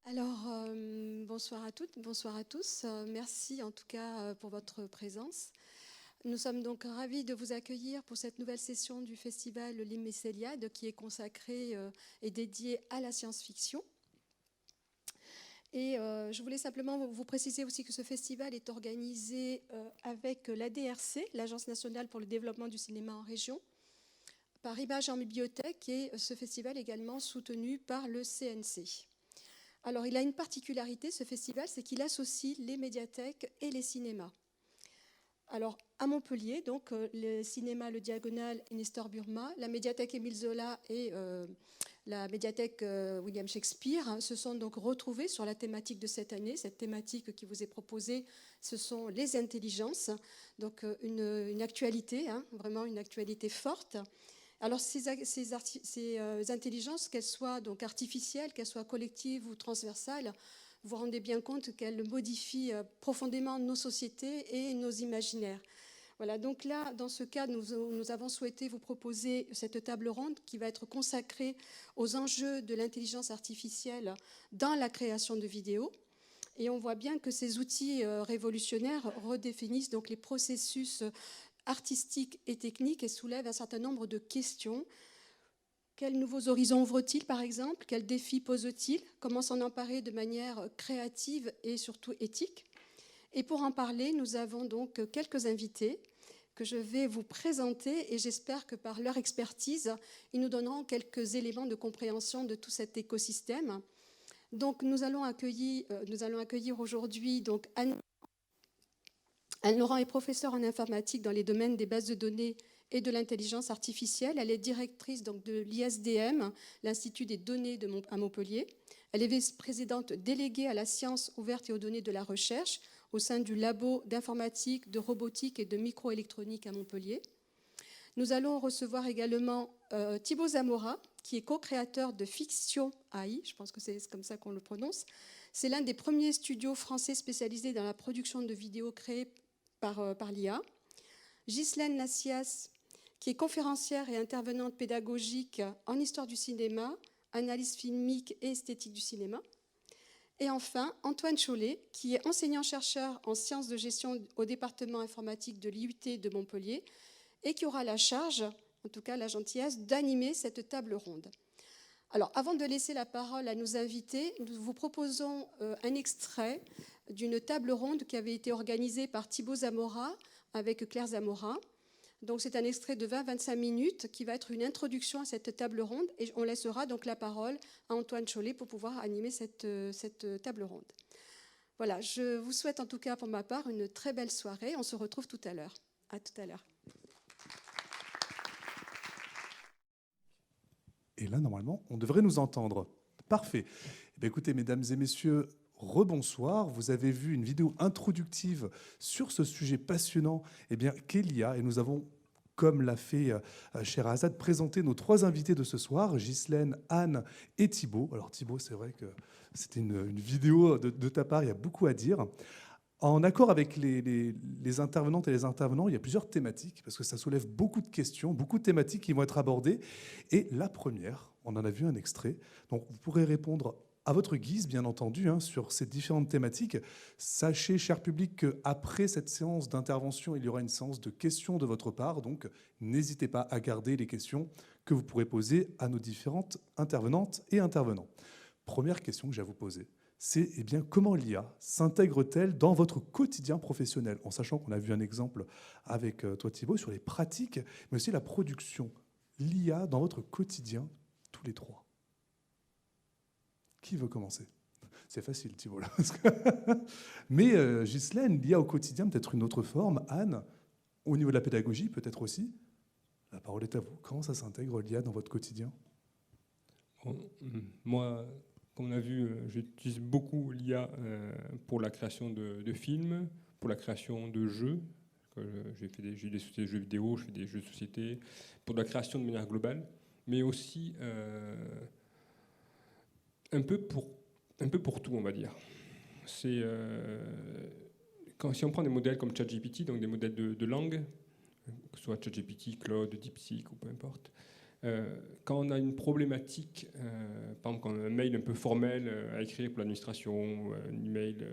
Alors, bonsoir à toutes, bonsoir à tous. Merci en tout cas pour votre présence. Nous sommes donc ravis de vous accueillir pour cette nouvelle session du festival L'Immécéliade qui est consacrée et dédiée à la science-fiction. Et je voulais simplement vous préciser aussi que ce festival est organisé avec l'ADRC, l'Agence nationale pour le développement du cinéma en région, par Images en bibliothèque, et ce festival est également soutenu par le CNC. Alors, il a une particularité, ce festival, c'est qu'il associe les médiathèques et les cinémas. Alors, à Montpellier, donc, le cinéma Le Diagonal et Nestor Burma, la médiathèque Émile Zola et la médiathèque William Shakespeare se sont donc retrouvés sur la thématique de cette année. Cette thématique qui vous est proposée, ce sont les intelligences, donc une actualité, vraiment une actualité forte. Alors ces intelligences, qu'elles soient donc artificielles, qu'elles soient collectives ou transversales, vous vous rendez bien compte qu'elles modifient profondément nos sociétés et nos imaginaires. Voilà, donc là, dans ce cadre, nous avons souhaité vous proposer cette table ronde qui va être consacrée aux enjeux de l'intelligence artificielle dans la création de vidéos. Et on voit bien que ces outils révolutionnaires redéfinissent donc les processus artistiques et techniques et soulèvent un certain nombre de questions. Quels nouveaux horizons ouvre-t-il, par exemple? Quels défis pose-t-il? Comment s'en emparer de manière créative et surtout éthique? Et pour en parler, nous avons donc quelques invités que je vais vous présenter et j'espère que par leur expertise, ils nous donneront quelques éléments de compréhension de tout cet écosystème. Donc nous allons accueillir aujourd'hui donc Anne Laurent est professeure en informatique dans les domaines des bases de données et de l'intelligence artificielle. Elle est directrice donc, de l'ISDM, l'Institut des données à Montpellier. Elle est vice-présidente déléguée à la science ouverte et aux données de la recherche au sein du labo d'informatique, de robotique et de microélectronique à Montpellier. Nous allons recevoir également Thibaut Zamora, qui est co-créateur de Fiction AI, je pense que c'est comme ça qu'on le prononce. C'est l'un des premiers studios français spécialisés dans la production de vidéos créées par l'IA. Ghislaine Nassias, qui est conférencière et intervenante pédagogique en histoire du cinéma, analyse filmique et esthétique du cinéma. Et enfin, Antoine Chollet, qui est enseignant-chercheur en sciences de gestion au département informatique de l'IUT de Montpellier et qui aura la charge, en tout cas la gentillesse, d'animer cette table ronde. Alors, avant de laisser la parole à nos invités, nous vous proposons un extrait d'une table ronde qui avait été organisée par Thibaut Zamora avec Claire Zamora. Donc, c'est un extrait de 20-25 minutes qui va être une introduction à cette table ronde et on laissera donc la parole à Antoine Chollet pour pouvoir animer cette table ronde. Voilà, je vous souhaite en tout cas pour ma part une très belle soirée. On se retrouve tout à l'heure. À tout à l'heure. Et là, normalement, on devrait nous entendre. Parfait. Eh bien, écoutez, mesdames et messieurs, rebonsoir. Vous avez vu une vidéo introductive sur ce sujet passionnant qu'est l'IA. Et nous avons, comme l'a fait Sherazade, présenté nos trois invités de ce soir, Ghislaine, Anne et Thibaut. Alors Thibaut, c'est vrai que c'était une vidéo de ta part, il y a beaucoup à dire. En accord avec les intervenantes et les intervenants, il y a plusieurs thématiques, parce que ça soulève beaucoup de questions, beaucoup de thématiques qui vont être abordées. Et la première, on en a vu un extrait, donc vous pourrez répondre à votre guise, bien entendu, sur ces différentes thématiques. Sachez, cher public, qu'après cette séance d'intervention, il y aura une séance de questions de votre part, donc n'hésitez pas à garder les questions que vous pourrez poser à nos différentes intervenantes et intervenants. Première question que j'ai à vous poser. C'est comment l'IA s'intègre-t-elle dans votre quotidien professionnel, en sachant qu'on a vu un exemple avec toi Thibaut sur les pratiques, mais aussi la production. L'IA dans votre quotidien, tous les trois. Qui veut commencer? C'est facile Thibaut là. Mais Ghislaine, l'IA au quotidien, peut-être une autre forme. Anne, au niveau de la pédagogie, peut-être aussi. La parole est à vous. Comment ça s'intègre l'IA dans votre quotidien? Moi, comme on a vu, j'utilise beaucoup l'IA pour la création de films, pour la création de jeux. J'ai des sociétés de jeux vidéo, je fais des jeux de société, pour la création de manière globale, mais aussi un peu pour tout, on va dire. Si on prend des modèles comme ChatGPT, donc des modèles de langue, que ce soit ChatGPT, Claude, DeepSeek ou peu importe, Quand on a une problématique, par exemple, quand on a un mail un peu formel à écrire pour l'administration, un email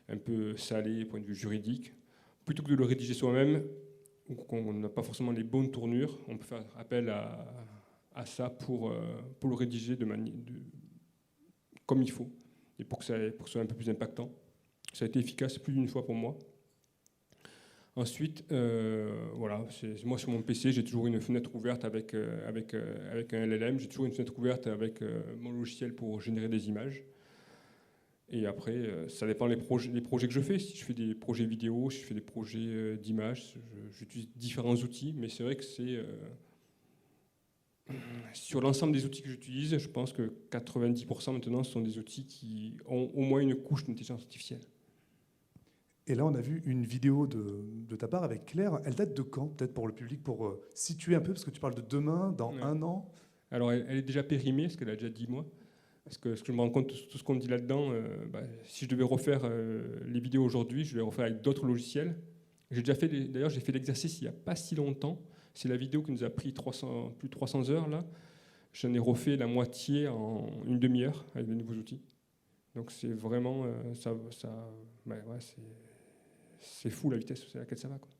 un peu salé, point de vue juridique, plutôt que de le rédiger soi-même, ou qu'on n'a pas forcément les bonnes tournures, on peut faire appel à ça pour le rédiger comme il faut, et pour que ça soit un peu plus impactant. Ça a été efficace plus d'une fois pour moi. Ensuite, voilà, moi sur mon PC, j'ai toujours une fenêtre ouverte avec un LLM, j'ai toujours une fenêtre ouverte avec mon logiciel pour générer des images. Et après, ça dépend des projets que je fais. Si je fais des projets vidéo, si je fais des projets d'images, j'utilise différents outils, mais c'est vrai que sur l'ensemble des outils que j'utilise, je pense que 90% maintenant, ce sont des outils qui ont au moins une couche d'intelligence artificielle. Et là, on a vu une vidéo de ta part avec Claire. Elle date de quand, peut-être pour le public, pour situer un peu, parce que tu parles de demain, dans un an. Alors, elle est déjà périmée, parce qu'elle a déjà 10 mois. Parce que ce que je me rends compte, tout ce qu'on dit là-dedans, si je devais refaire les vidéos aujourd'hui, je vais les refaire avec d'autres logiciels. D'ailleurs, j'ai fait l'exercice il n'y a pas si longtemps. C'est la vidéo qui nous a pris plus de 300 heures, là. J'en ai refait la moitié en une demi-heure avec les nouveaux outils. Donc, c'est vraiment... c'est fou la vitesse à laquelle ça va, quoi.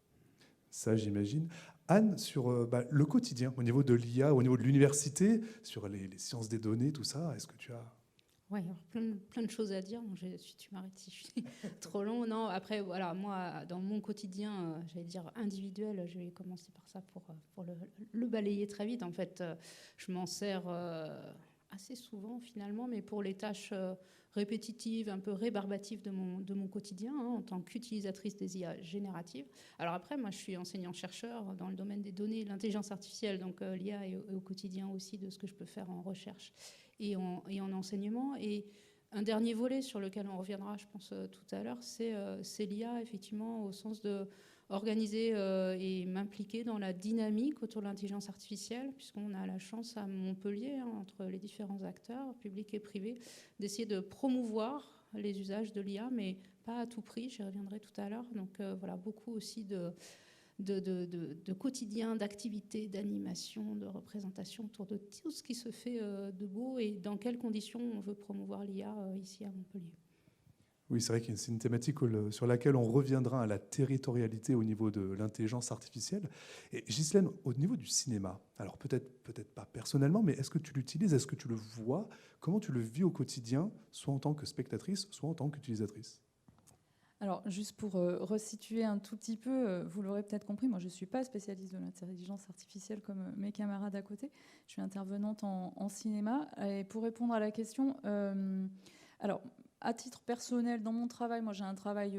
Ça, j'imagine. Anne, sur le quotidien, au niveau de l'IA, au niveau de l'université, sur les sciences des données, tout ça, est-ce que tu as... Oui, plein de choses à dire. Donc, tu m'arrêtes si je suis trop long. Non, après, voilà, moi, dans mon quotidien, j'allais dire individuel, je vais commencer par ça pour le balayer très vite. En fait, je m'en sers assez souvent, finalement, mais pour les tâches répétitives, un peu rébarbatives de mon quotidien, hein, en tant qu'utilisatrice des IA génératives. Alors après, moi, je suis enseignant-chercheur dans le domaine des données et de l'intelligence artificielle, donc l'IA est au quotidien aussi de ce que je peux faire en recherche et en enseignement. Et un dernier volet sur lequel on reviendra, je pense, tout à l'heure, c'est l'IA, effectivement, au sens de organiser et m'impliquer dans la dynamique autour de l'intelligence artificielle, puisqu'on a la chance à Montpellier, hein, entre les différents acteurs, publics et privés, d'essayer de promouvoir les usages de l'IA, mais pas à tout prix, j'y reviendrai tout à l'heure. Donc voilà, beaucoup aussi de quotidien, d'activités, d'animation, de représentation autour de tout ce qui se fait de beau et dans quelles conditions on veut promouvoir l'IA ici à Montpellier. Oui, c'est vrai que c'est une thématique sur laquelle on reviendra à la territorialité au niveau de l'intelligence artificielle. Et Ghislaine, au niveau du cinéma, alors peut-être pas personnellement, mais est-ce que tu l'utilises, est-ce que tu le vois, comment tu le vis au quotidien, soit en tant que spectatrice, soit en tant qu'utilisatrice ? Alors, juste pour resituer un tout petit peu, vous l'aurez peut-être compris, moi je ne suis pas spécialiste de l'intelligence artificielle comme mes camarades à côté. Je suis intervenante en cinéma. Et pour répondre à la question, alors, à titre personnel, dans mon travail, moi j'ai un travail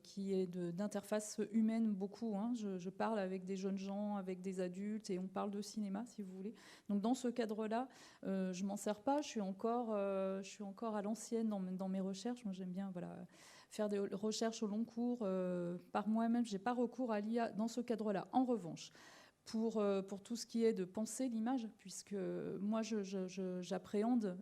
qui est d'interface humaine beaucoup. Hein. Je parle avec des jeunes gens, avec des adultes, et on parle de cinéma, si vous voulez. Donc dans ce cadre-là, je ne m'en sers pas. Je suis encore à l'ancienne dans mes recherches. Moi j'aime bien faire des recherches au long cours par moi-même. Je n'ai pas recours à l'IA dans ce cadre-là. En revanche, pour tout ce qui est de penser l'image, puisque moi j'appréhende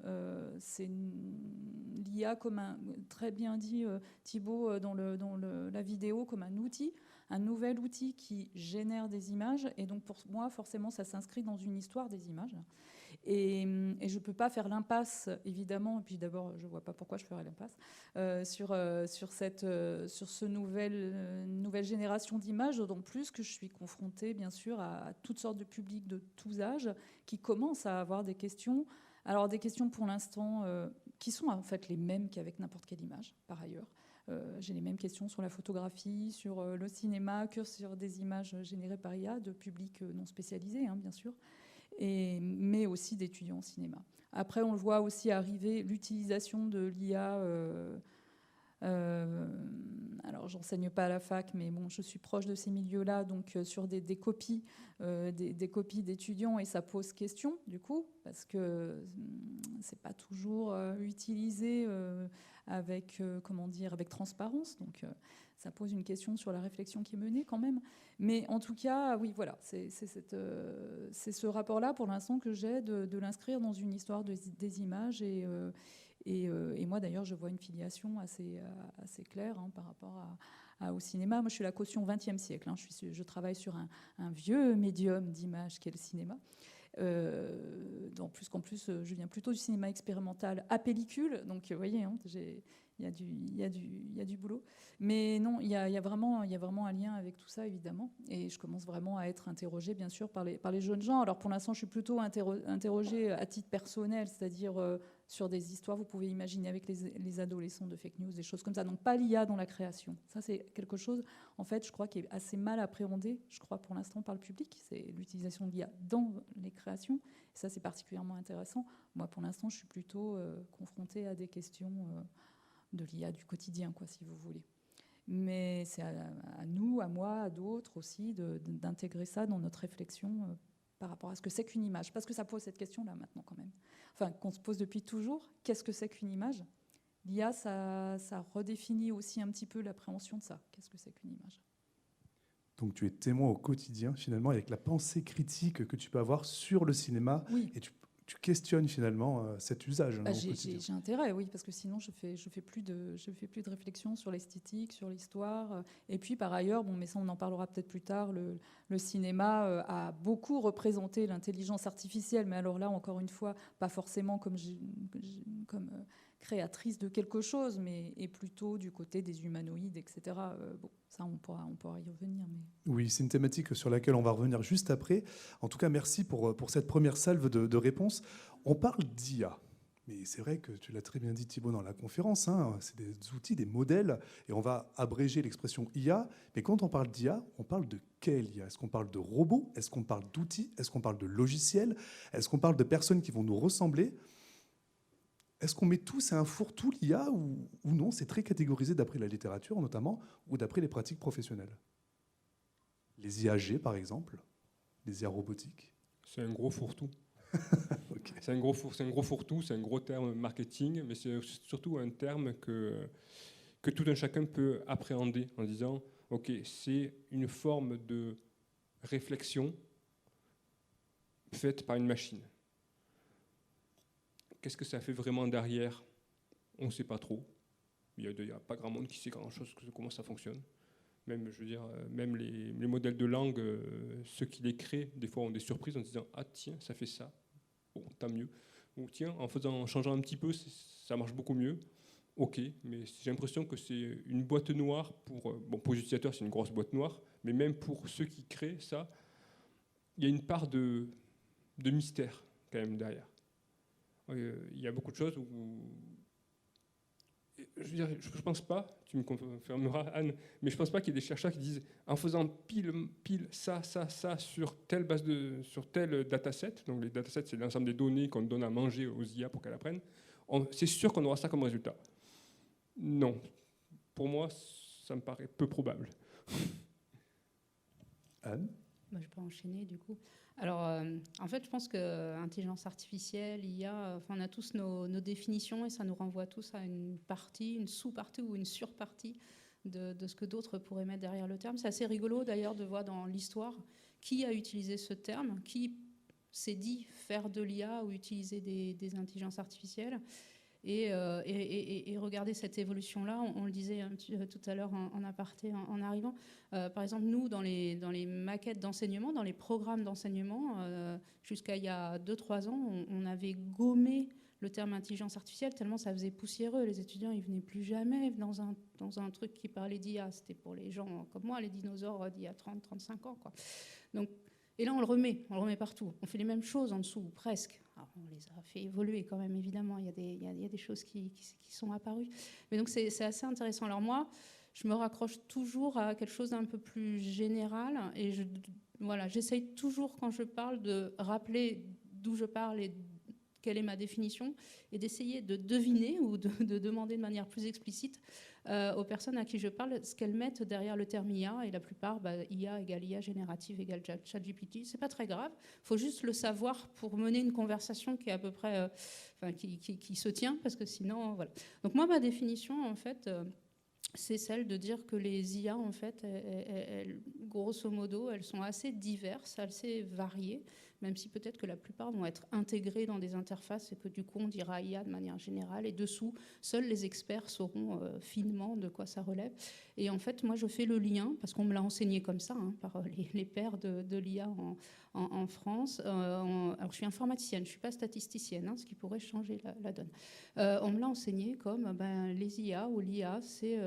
l'IA comme très bien dit Thibaut dans la vidéo, comme un nouvel outil qui génère des images. Et donc pour moi, forcément, ça s'inscrit dans une histoire des images. Et je ne peux pas faire l'impasse, évidemment, et puis d'abord, je ne vois pas pourquoi je ferais l'impasse, sur ce nouvelle génération d'images, d'autant plus que je suis confrontée, bien sûr, à toutes sortes de publics de tous âges qui commencent à avoir des questions. Alors, des questions pour l'instant qui sont en fait les mêmes qu'avec n'importe quelle image, par ailleurs. J'ai les mêmes questions sur la photographie, sur le cinéma, que sur des images générées par IA, de publics non spécialisés, hein, bien sûr. Mais aussi d'étudiants en cinéma. Après, on le voit aussi arriver l'utilisation de l'IA. Alors, j'enseigne pas à la fac, mais bon, je suis proche de ces milieux-là, donc sur des copies, des copies d'étudiants, et ça pose question, du coup, parce que c'est pas toujours utilisé avec transparence. Donc, ça pose une question sur la réflexion qui est menée quand même. Mais en tout cas, oui, voilà, c'est ce rapport-là pour l'instant que j'ai de l'inscrire dans une histoire des images. Et moi, d'ailleurs, je vois une filiation assez claire par rapport au cinéma. Moi, je suis la caution 20e siècle. Hein. Je travaille sur un vieux médium d'image qu'est le cinéma. En plus qu'en plus, je viens plutôt du cinéma expérimental à pellicule, donc vous voyez, hein, il y a du boulot. Mais non, il y a vraiment un lien avec tout ça, évidemment. Et je commence vraiment à être interrogée, bien sûr, par les jeunes gens. Alors pour l'instant, je suis plutôt interrogée à titre personnel, c'est-à-dire sur des histoires, vous pouvez imaginer, avec les adolescents, de fake news, des choses comme ça. Donc pas l'IA dans la création. Ça, c'est quelque chose, en fait, je crois, qui est assez mal appréhendé, je crois, pour l'instant, par le public. C'est l'utilisation de l'IA dans les créations. Et ça, c'est particulièrement intéressant. Moi, pour l'instant, je suis plutôt confrontée à des questions de l'IA du quotidien, quoi, si vous voulez. Mais c'est à nous, à moi, à d'autres aussi, d'intégrer ça dans notre réflexion par rapport à ce que c'est qu'une image. Parce que ça pose cette question-là maintenant, quand même. Enfin, qu'on se pose depuis toujours. Qu'est-ce que c'est qu'une image ? L'IA, ça redéfinit aussi un petit peu l'appréhension de ça. Qu'est-ce que c'est qu'une image ? Donc tu es témoin au quotidien, finalement, avec la pensée critique que tu peux avoir sur le cinéma. Oui. Et tu questionnes finalement cet usage au quotidien. J'ai intérêt, oui, parce que sinon je fais plus de réflexion sur l'esthétique, sur l'histoire. Et puis par ailleurs, bon, mais ça on en parlera peut-être plus tard, le cinéma a beaucoup représenté l'intelligence artificielle, mais alors là encore une fois, pas forcément comme créatrice de quelque chose, mais et plutôt du côté des humanoïdes, etc. Bon, ça on pourra y revenir. Mais... Oui, c'est une thématique sur laquelle on va revenir juste après. En tout cas, merci pour cette première salve de réponses. On parle d'IA, mais c'est vrai que tu l'as très bien dit, Thibaut, dans la conférence, hein, c'est des outils, des modèles, et on va abréger l'expression IA, mais quand on parle d'IA, on parle de quelle IA ? Est-ce qu'on parle de robots ? Est-ce qu'on parle d'outils ? Est-ce qu'on parle de logiciels ? Est-ce qu'on parle de personnes qui vont nous ressembler ? Est-ce qu'on met tous à un fourre-tout l'IA ou non ? C'est très catégorisé d'après la littérature notamment ou d'après les pratiques professionnelles. Les IAG par exemple, les IA robotiques. C'est un gros fourre-tout. Okay. C'est un gros fourre-tout, c'est un gros terme marketing, mais c'est surtout un terme que tout un chacun peut appréhender en disant « Ok, c'est une forme de réflexion faite par une machine. » Qu'est-ce que ça fait vraiment derrière ? On ne sait pas trop. Il n'y a pas grand monde qui sait grand-chose comment ça fonctionne. Même, je veux dire, même les modèles de langue, ceux qui les créent, des fois ont des surprises en disant « Ah tiens, ça fait ça. Bon, tant mieux. » Ou tiens, en changeant un petit peu, ça marche beaucoup mieux. Ok, mais j'ai l'impression que c'est une boîte noire pour les utilisateurs, c'est une grosse boîte noire, mais même pour ceux qui créent ça, il y a une part de mystère quand même derrière. Il y a beaucoup de choses où... Je ne pense pas, tu me confirmeras Anne, mais je ne pense pas qu'il y ait des chercheurs qui disent en faisant pile ça sur telle sur tel dataset, donc les datasets c'est l'ensemble des données qu'on donne à manger aux IA pour qu'elles apprennent, c'est sûr qu'on aura ça comme résultat. Non, pour moi ça me paraît peu probable. Anne ? Je peux enchaîner du coup. Alors, en fait, je pense que intelligence artificielle, IA, on a tous nos définitions et ça nous renvoie tous à une partie, une sous-partie ou une surpartie de ce que d'autres pourraient mettre derrière le terme. C'est assez rigolo d'ailleurs de voir dans l'histoire qui a utilisé ce terme, qui s'est dit faire de l'IA ou utiliser des intelligences artificielles. Et regarder cette évolution-là, on le disait tout à l'heure en aparté, en arrivant. Par exemple, nous, dans les maquettes d'enseignement, dans les programmes d'enseignement, jusqu'à il y a 2-3 ans, on avait gommé le terme intelligence artificielle tellement ça faisait poussiéreux. Les étudiants, ils venaient plus jamais dans un truc qui parlait d'IA. C'était pour les gens comme moi, les dinosaures d'il y a 30-35 ans, quoi. Donc, et là, on le remet partout. On fait les mêmes choses en dessous, presque. Alors, on les a fait évoluer quand même, évidemment. Il y a des choses qui sont apparues. Mais donc, c'est assez intéressant. Alors moi, je me raccroche toujours à quelque chose d'un peu plus général. Et j'essaye toujours, quand je parle, de rappeler d'où je parle et quelle est ma définition, et d'essayer de deviner ou de demander de manière plus explicite aux personnes à qui je parle ce qu'elles mettent derrière le terme IA. Et la plupart, IA égale IA générative égale ChatGPT. C'est pas très grave. Il faut juste le savoir pour mener une conversation qui est à peu près, qui se tient, parce que sinon, voilà. Donc moi, ma définition, en fait, c'est celle de dire que les IA, en fait, elles, grosso modo, elles sont assez diverses, assez variées, même si peut-être que la plupart vont être intégrés dans des interfaces et que du coup on dira IA de manière générale, et dessous, seuls les experts sauront finement de quoi ça relève. Et en fait, moi je fais le lien, parce qu'on me l'a enseigné comme ça, par les pairs de l'IA en France. Alors je suis informaticienne, je ne suis pas statisticienne, ce qui pourrait changer la donne. On me l'a enseigné comme les IA ou l'IA, c'est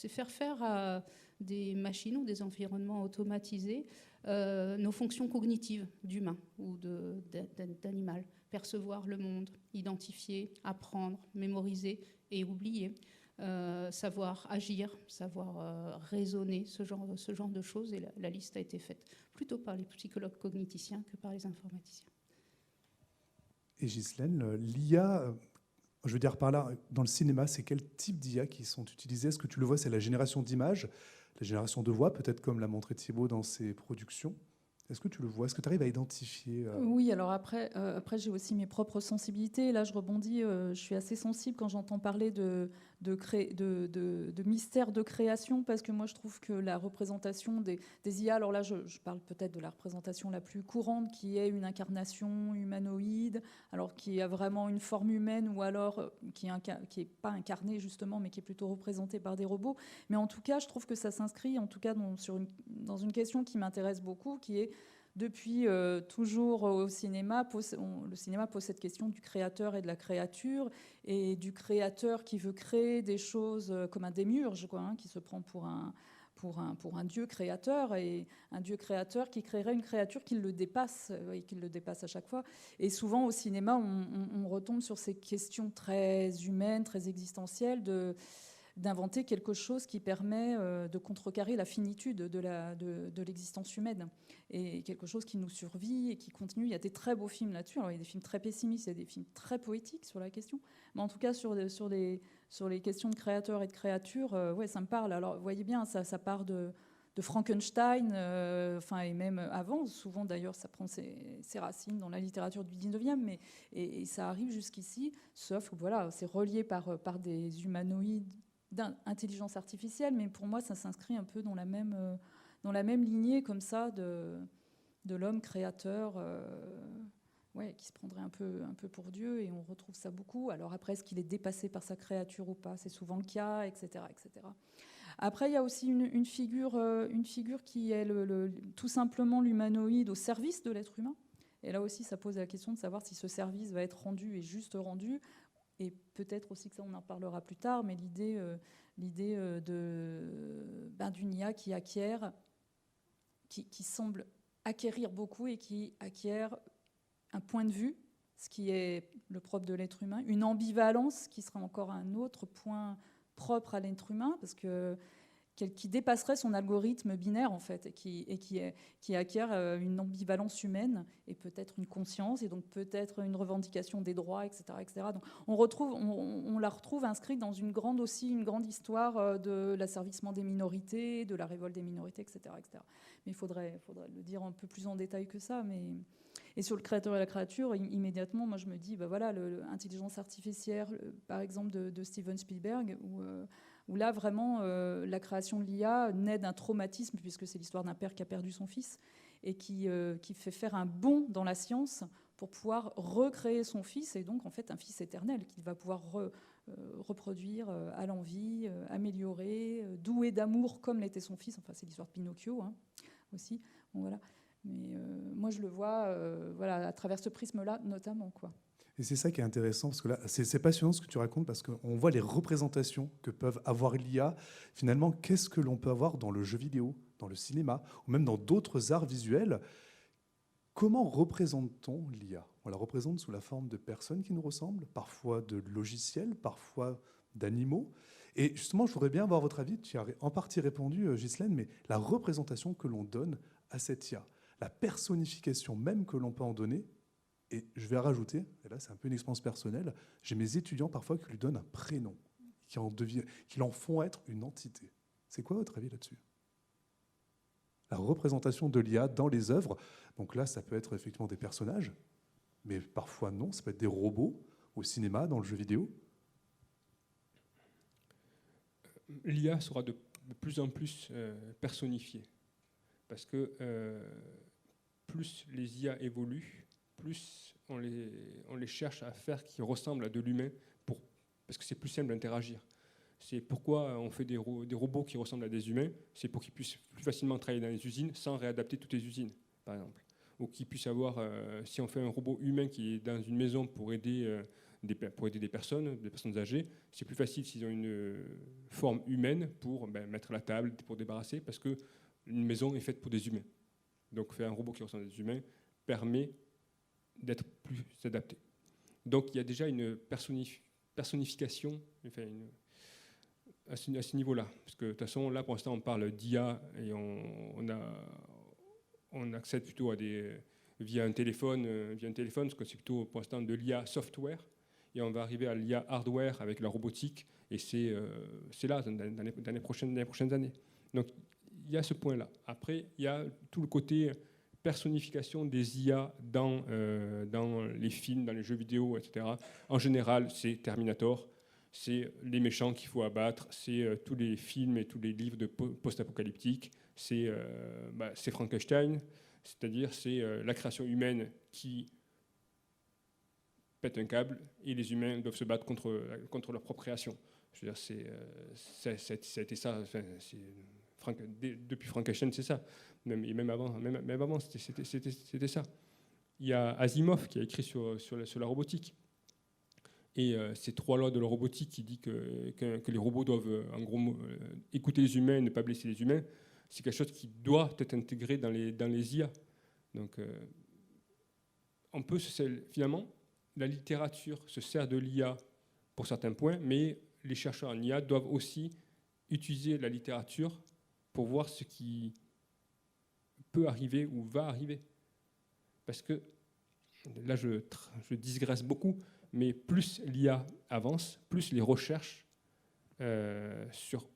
faire à des machines ou des environnements automatisés nos fonctions cognitives d'humain ou d'animal. Percevoir le monde, identifier, apprendre, mémoriser et oublier. Savoir agir, savoir raisonner, ce genre de choses. Et la liste a été faite plutôt par les psychologues cogniticiens que par les informaticiens. Et Ghislaine, l'IA, je veux dire par là, dans le cinéma, c'est quel type d'IA qui sont utilisés? Est-ce que tu le vois, c'est la génération d'images, la génération de voix, peut-être comme l'a montré Thibaut dans ses productions? Est-ce que tu le vois? Est-ce que tu arrives à identifier Oui, alors après j'ai aussi mes propres sensibilités. Là, je rebondis, je suis assez sensible quand j'entends parler de mystère de création, parce que moi, je trouve que la représentation des IA, alors là, je parle peut-être de la représentation la plus courante, qui est une incarnation humanoïde, alors qui a vraiment une forme humaine, ou alors qui est pas incarnée, justement, mais qui est plutôt représentée par des robots. Mais en tout cas, je trouve que ça s'inscrit, en tout cas, dans une question qui m'intéresse beaucoup, qui est depuis toujours au cinéma, le cinéma pose cette question du créateur et de la créature, et du créateur qui veut créer des choses comme un démiurge, qui se prend pour un dieu créateur, et un dieu créateur qui créerait une créature qui le dépasse, et qui le dépasse à chaque fois. Et souvent au cinéma, on retombe sur ces questions très humaines, très existentielles, d'inventer quelque chose qui permet de contrecarrer la finitude de l'existence humaine, et quelque chose qui nous survit et qui continue. Il y a des très beaux films là-dessus. Alors, il y a des films très pessimistes, il y a des films très poétiques sur la question, mais en tout cas sur les questions de créateurs et de créatures, ouais, ça me parle. Alors vous voyez bien, ça part de Frankenstein, et même avant, souvent d'ailleurs ça prend ses racines dans la littérature du 19e, et ça arrive jusqu'ici, sauf que voilà, c'est relié par des humanoïdes d'intelligence artificielle, mais pour moi ça s'inscrit un peu dans la même lignée comme ça de l'homme créateur, qui se prendrait un peu pour Dieu, et on retrouve ça beaucoup. Alors après, est-ce qu'il est dépassé par sa créature ou pas? C'est souvent le cas, etc., etc. Après, il y a aussi une figure qui est tout simplement l'humanoïde au service de l'être humain. Et là aussi, ça pose la question de savoir si ce service va être rendu et juste rendu. Et peut-être aussi que ça, on en parlera plus tard, mais l'idée d'une IA qui acquiert, qui semble acquérir beaucoup, et qui acquiert un point de vue, ce qui est le propre de l'être humain, une ambivalence qui sera encore un autre point propre à l'être humain, parce que qui dépasserait son algorithme binaire en fait, et qui acquiert une ambivalence humaine, et peut-être une conscience, et donc peut-être une revendication des droits, etc., etc. Donc on la retrouve inscrite dans une grande histoire de l'asservissement des minorités, de la révolte des minorités, etc., etc. Mais il faudrait le dire un peu plus en détail que ça. Et sur le créateur et la créature, immédiatement, moi je me dis, l'intelligence artificielle, par exemple de Steven Spielberg, où là, vraiment, la création de l'IA naît d'un traumatisme, puisque c'est l'histoire d'un père qui a perdu son fils, et qui fait faire un bond dans la science pour pouvoir recréer son fils, et donc, en fait, un fils éternel qu'il va pouvoir reproduire à l'envi, améliorer, doué d'amour comme l'était son fils. Enfin, c'est l'histoire de Pinocchio, aussi. Bon, voilà. Mais moi, je le vois à travers ce prisme-là, notamment, quoi. Et c'est ça qui est intéressant, parce que là, c'est passionnant ce que tu racontes, parce qu'on voit les représentations que peuvent avoir l'IA. Finalement, qu'est-ce que l'on peut avoir dans le jeu vidéo, dans le cinéma, ou même dans d'autres arts visuels? Comment représente-t-on l'IA? On la représente sous la forme de personnes qui nous ressemblent, parfois de logiciels, parfois d'animaux. Et justement, je voudrais bien avoir votre avis. Tu as en partie répondu, Ghislaine, mais la représentation que l'on donne à cette IA, la personnification même que l'on peut en donner. Et je vais rajouter, et là c'est un peu une expérience personnelle, j'ai mes étudiants parfois qui lui donnent un prénom, qui en font être une entité. C'est quoi votre avis là-dessus? La représentation de l'IA dans les œuvres, donc là ça peut être effectivement des personnages, mais parfois non, ça peut être des robots au cinéma, dans le jeu vidéo. L'IA sera de plus en plus personnifiée, parce que plus les IA évoluent, plus on les cherche à faire qui ressemblent à de l'humain, parce que c'est plus simple d'interagir. C'est pourquoi on fait des robots qui ressemblent à des humains, c'est pour qu'ils puissent plus facilement travailler dans les usines sans réadapter toutes les usines, par exemple. Ou qu'ils puissent avoir, si on fait un robot humain qui est dans une maison pour aider des personnes âgées, c'est plus facile s'ils ont une forme humaine pour mettre la table, pour débarrasser, parce qu'une maison est faite pour des humains. Donc faire un robot qui ressemble à des humains permet d'être plus adapté. Donc il y a déjà une personnification à ce niveau-là. Parce que de toute façon, là pour l'instant on parle d'IA et on accède plutôt via un téléphone, parce que c'est plutôt pour l'instant de l'IA software. Et on va arriver à l'IA hardware avec la robotique, et c'est là, dans les prochaines années. Donc, il y a ce point-là. Après, il y a tout le côté personnification des IA dans les films, dans les jeux vidéo, etc. En général, c'est Terminator, c'est les méchants qu'il faut abattre, c'est tous les films et tous les livres de post-apocalyptiques, c'est Frankenstein, c'est-à-dire c'est la création humaine qui pète un câble et les humains doivent se battre contre leur propre création. Je veux dire, ça a été ça. Enfin, depuis Frankenstein, c'est ça. Même avant, c'était ça. Il y a Asimov qui a écrit sur la robotique. Et ces 3 lois de la robotique qui dit que les robots doivent, en gros, écouter les humains et ne pas blesser les humains, c'est quelque chose qui doit être intégré dans les IA. Donc, on peut finalement, la littérature se sert de l'IA pour certains points, mais les chercheurs en IA doivent aussi utiliser la littérature pour voir ce qui peut arriver ou va arriver. Parce que, là je digresse beaucoup, mais plus l'IA avance, plus les recherches sur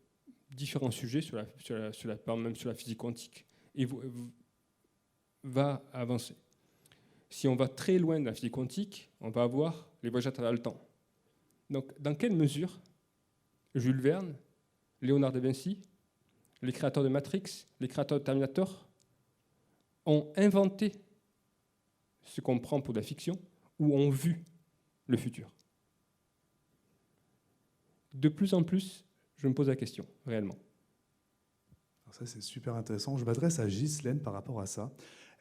différents sujets, même sur la physique quantique, va avancer. Si on va très loin de la physique quantique, on va avoir les voyages à travers le temps. Donc, dans quelle mesure Jules Verne, Léonard de Vinci, les créateurs de Matrix, les créateurs de Terminator, ont inventé ce qu'on prend pour de la fiction ou ont vu le futur? De plus en plus, je me pose la question, réellement. Alors ça, c'est super intéressant. Je m'adresse à Ghislaine par rapport à ça.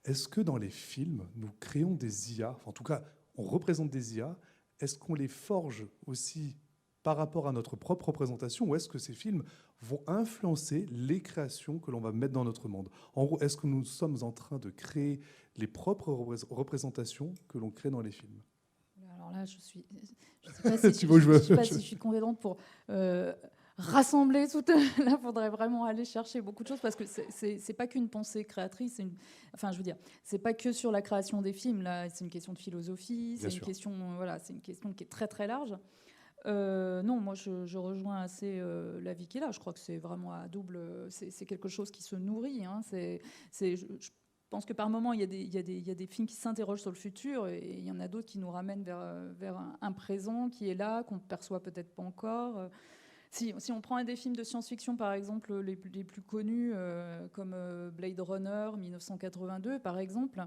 Est-ce que dans les films, nous créons des IA, enfin, en tout cas, on représente des IA, est-ce qu'on les forge aussi par rapport à notre propre représentation, ou est-ce que ces films vont influencer les créations que l'on va mettre dans notre monde? En gros, est-ce que nous sommes en train de créer les propres représentations que l'on crée dans les films? Alors là, je sais pas si je suis compétente pour rassembler tout. Là, il faudrait vraiment aller chercher beaucoup de choses, parce que c'est pas qu'une pensée créatrice. Enfin, je veux dire, c'est pas que sur la création des films. Là, c'est une question de philosophie. C'est une question, voilà, c'est une question qui est très très large. Non, moi, je rejoins assez l'avis qu'il a. Je crois que c'est vraiment à double. C'est quelque chose qui se nourrit. Hein. Je pense que par moments, il y a des films qui s'interrogent sur le futur, et il y en a d'autres qui nous ramènent vers un présent qui est là, qu'on ne perçoit peut-être pas encore. Si on prend un des films de science-fiction, par exemple, les plus connus, comme Blade Runner 1982, par exemple,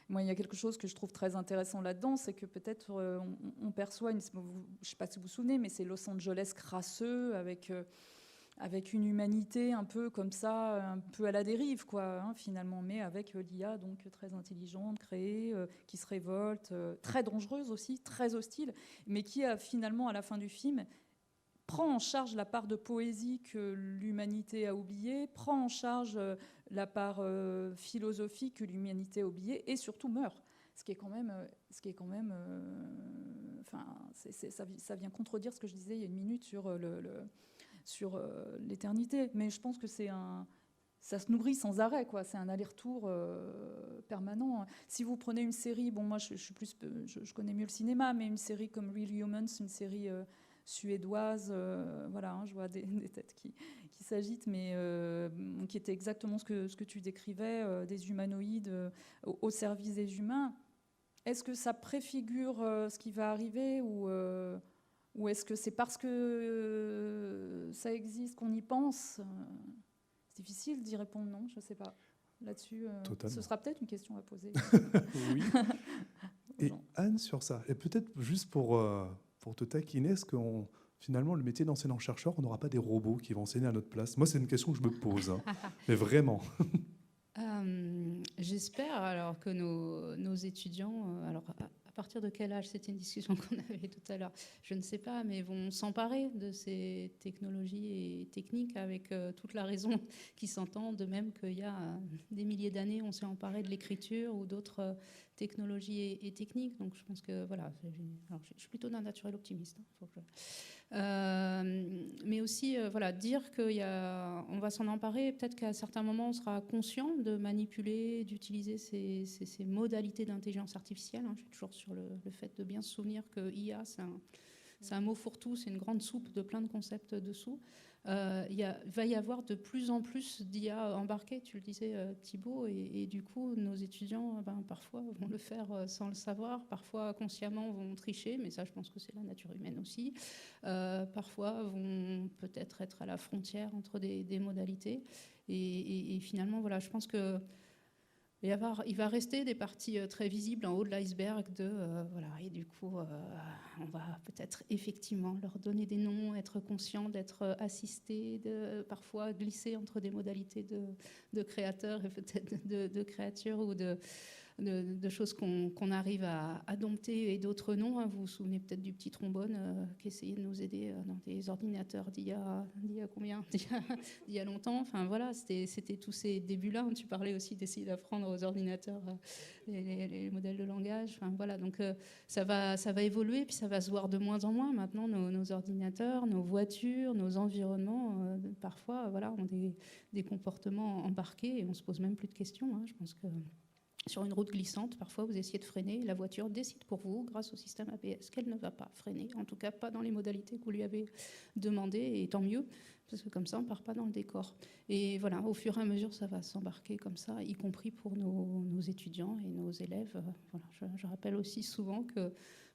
moi, il y a quelque chose que je trouve très intéressant là-dedans, c'est que peut-être on perçoit, je ne sais pas si vous vous souvenez, mais c'est Los Angeles crasseux, avec une humanité un peu comme ça, un peu à la dérive, quoi, hein, finalement, mais avec l'IA donc très intelligente, créée, qui se révolte, très dangereuse aussi, très hostile, mais qui a finalement, à la fin du film, prend en charge la part de poésie que l'humanité a oubliée, prend en charge la part philosophique que l'humanité a oubliée, et surtout meurt. Ce qui est quand même, enfin, ça vient contredire ce que je disais il y a une minute sur l'éternité. Mais je pense que ça se nourrit sans arrêt, quoi. C'est un aller-retour permanent. Si vous prenez une série, bon, moi je connais mieux le cinéma, mais une série comme Real Humans, une série suédoise, voilà, hein, je vois des têtes qui s'agitent, mais qui était exactement ce que tu décrivais, des humanoïdes au service des humains. Est-ce que ça préfigure ce qui va arriver, ou est-ce que c'est parce que ça existe qu'on y pense? C'est difficile d'y répondre, non? Je ne sais pas. là-dessus. Totalement. Ce sera peut-être une question à poser. Oui. aux Et gens. Anne, sur ça, et peut-être juste pour te taquiner, est-ce qu'on finalement, le métier d'enseignant-chercheur, on n'aura pas des robots qui vont enseigner à notre place? Moi, c'est une question que je me pose, hein. Mais vraiment. J'espère alors que nos étudiants, alors à partir de quel âge, c'était une discussion qu'on avait tout à l'heure, je ne sais pas, mais vont s'emparer de ces technologies et techniques avec toute la raison qui s'entend, de même qu'il y a des milliers d'années, on s'est emparé de l'écriture ou d'autres technologies et techniques. Donc je pense que voilà, je suis plutôt d'un naturel optimiste. Faut que mais aussi voilà, dire qu'on va s'en emparer, peut-être qu'à certains moments on sera conscient de manipuler, d'utiliser ces modalités d'intelligence artificielle. Je suis toujours sur le fait de bien se souvenir que IA, c'est un mot fourre-tout, c'est une grande soupe de plein de concepts dessous. Va y avoir de plus en plus d'IA embarquées, tu le disais Thibaut, et du coup nos étudiants parfois vont le faire sans le savoir, parfois consciemment vont tricher, mais ça je pense que c'est la nature humaine aussi. Parfois vont peut-être être à la frontière entre des modalités, et finalement voilà, je pense que il va rester des parties très visibles en haut de l'iceberg voilà, et du coup on va peut-être effectivement leur donner des noms, être conscient d'être assisté, de parfois glisser entre des modalités de créateurs et peut-être de créatures ou de choses qu'on arrive à dompter et d'autres non. Vous vous souvenez peut-être du petit trombone qui essayait de nous aider dans des ordinateurs d'il y a combien d'il y a longtemps. Enfin voilà, c'était tous ces débuts-là. Tu parlais aussi d'essayer d'apprendre aux ordinateurs les modèles de langage. Enfin voilà, donc ça va évoluer, puis ça va se voir de moins en moins. Maintenant, nos ordinateurs, nos voitures, nos environnements, parfois voilà, ont des comportements embarqués et on se pose même plus de questions. Je pense que sur une route glissante, parfois vous essayez de freiner, la voiture décide pour vous, grâce au système ABS, qu'elle ne va pas freiner, en tout cas pas dans les modalités que vous lui avez demandées, et tant mieux, parce que comme ça on ne part pas dans le décor. Et voilà, au fur et à mesure ça va s'embarquer comme ça, y compris pour nos étudiants et nos élèves. Voilà, je rappelle aussi souvent que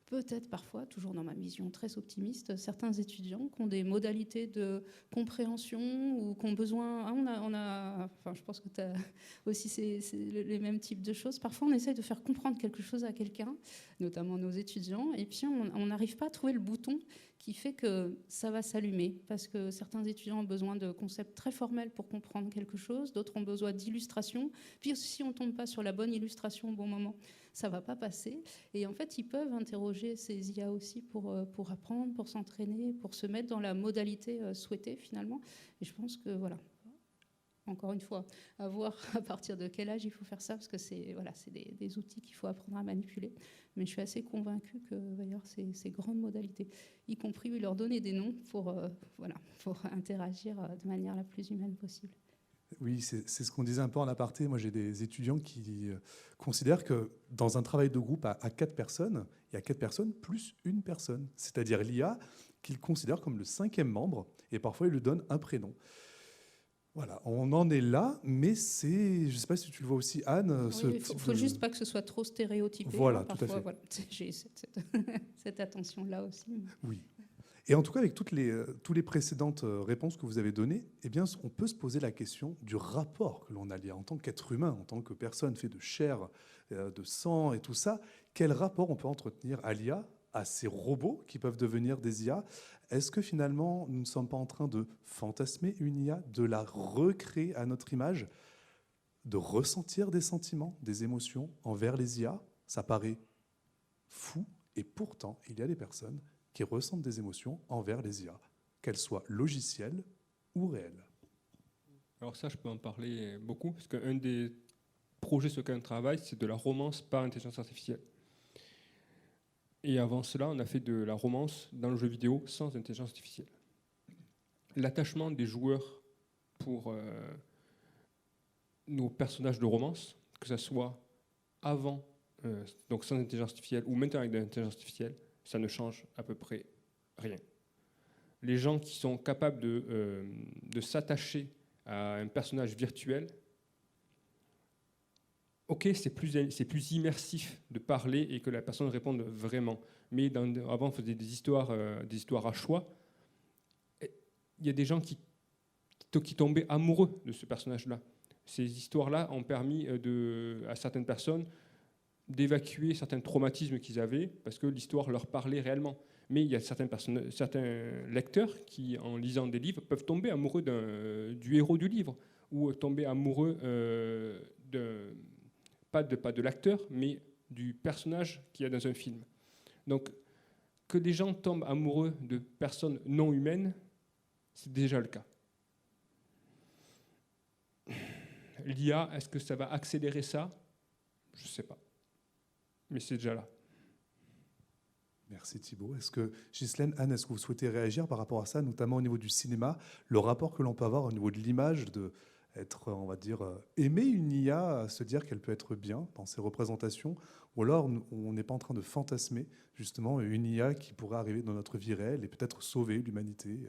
peut-être parfois, toujours dans ma vision très optimiste, certains étudiants qui ont des modalités de compréhension ou qui ont besoin... enfin, je pense que tu as aussi les mêmes types de choses. Parfois, on essaye de faire comprendre quelque chose à quelqu'un, notamment nos étudiants, et puis on n'arrive pas à trouver le bouton qui fait que ça va s'allumer, parce que certains étudiants ont besoin de concepts très formels pour comprendre quelque chose, d'autres ont besoin d'illustrations, puis si on ne tombe pas sur la bonne illustration au bon moment, ça ne va pas passer. Et en fait, ils peuvent interroger ces IA aussi pour apprendre, pour s'entraîner, pour se mettre dans la modalité souhaitée finalement. Et je pense que voilà, encore une fois, à voir à partir de quel âge il faut faire ça, parce que c'est des outils qu'il faut apprendre à manipuler. Mais je suis assez convaincue qu'il va y avoir ces grandes modalités, y compris leur donner des noms pour interagir de manière la plus humaine possible. Oui, c'est ce qu'on disait un peu en aparté. Moi, j'ai des étudiants qui considèrent que dans un travail de groupe à 4 personnes, il y a 4 personnes plus une personne, c'est-à-dire l'IA qu'ils considèrent comme le 5e membre, et parfois ils lui donnent un prénom. Voilà, on en est là, mais c'est... Je ne sais pas si tu le vois aussi, Anne. Il ne faut juste pas que ce soit trop stéréotypé. Voilà, parfois, tout à fait. Voilà, j'ai cette attention-là aussi. Oui. Et en tout cas, avec toutes les précédentes réponses que vous avez données, eh bien, on peut se poser la question du rapport que l'on a lié en tant qu'être humain, en tant que personne faite de chair, de sang et tout ça. Quel rapport on peut entretenir à l'IA, à ces robots qui peuvent devenir des IA? Est-ce que finalement, nous ne sommes pas en train de fantasmer une IA, de la recréer à notre image, de ressentir des sentiments, des émotions envers les IA? Ça paraît fou, et pourtant, il y a des personnes qui ressentent des émotions envers les IA, qu'elles soient logicielles ou réelles. Alors ça, je peux en parler beaucoup, parce qu'un des projets sur lesquels on travaille, c'est de la romance par intelligence artificielle. Et avant cela, on a fait de la romance dans le jeu vidéo sans intelligence artificielle. L'attachement des joueurs pour nos personnages de romance, que ce soit avant, donc sans intelligence artificielle, ou maintenant avec de l'intelligence artificielle, ça ne change à peu près rien. Les gens qui sont capables de s'attacher à un personnage virtuel, ok, c'est plus immersif de parler et que la personne réponde vraiment. Mais avant, on faisait des histoires à choix. Il y a des gens qui tombaient amoureux de ce personnage-là. ces histoires-là ont permis à certaines personnes d'évacuer certains traumatismes qu'ils avaient, parce que l'histoire leur parlait réellement. Mais il y a certains lecteurs qui, en lisant des livres, peuvent tomber amoureux du héros du livre, ou tomber amoureux pas de l'acteur, mais du personnage qu'il y a dans un film. Donc, que des gens tombent amoureux de personnes non humaines, c'est déjà le cas. L'IA, est-ce que ça va accélérer ça? Je ne sais pas. Mais c'est déjà là. Merci Thibault. Est-ce que, Ghislaine, Anne, est-ce que vous souhaitez réagir par rapport à ça, notamment au niveau du cinéma, le rapport que l'on peut avoir au niveau de l'image, d'être, on va dire, aimer une IA, se dire qu'elle peut être bien dans ses représentations, ou alors on n'est pas en train de fantasmer justement une IA qui pourrait arriver dans notre vie réelle et peut-être sauver l'humanité.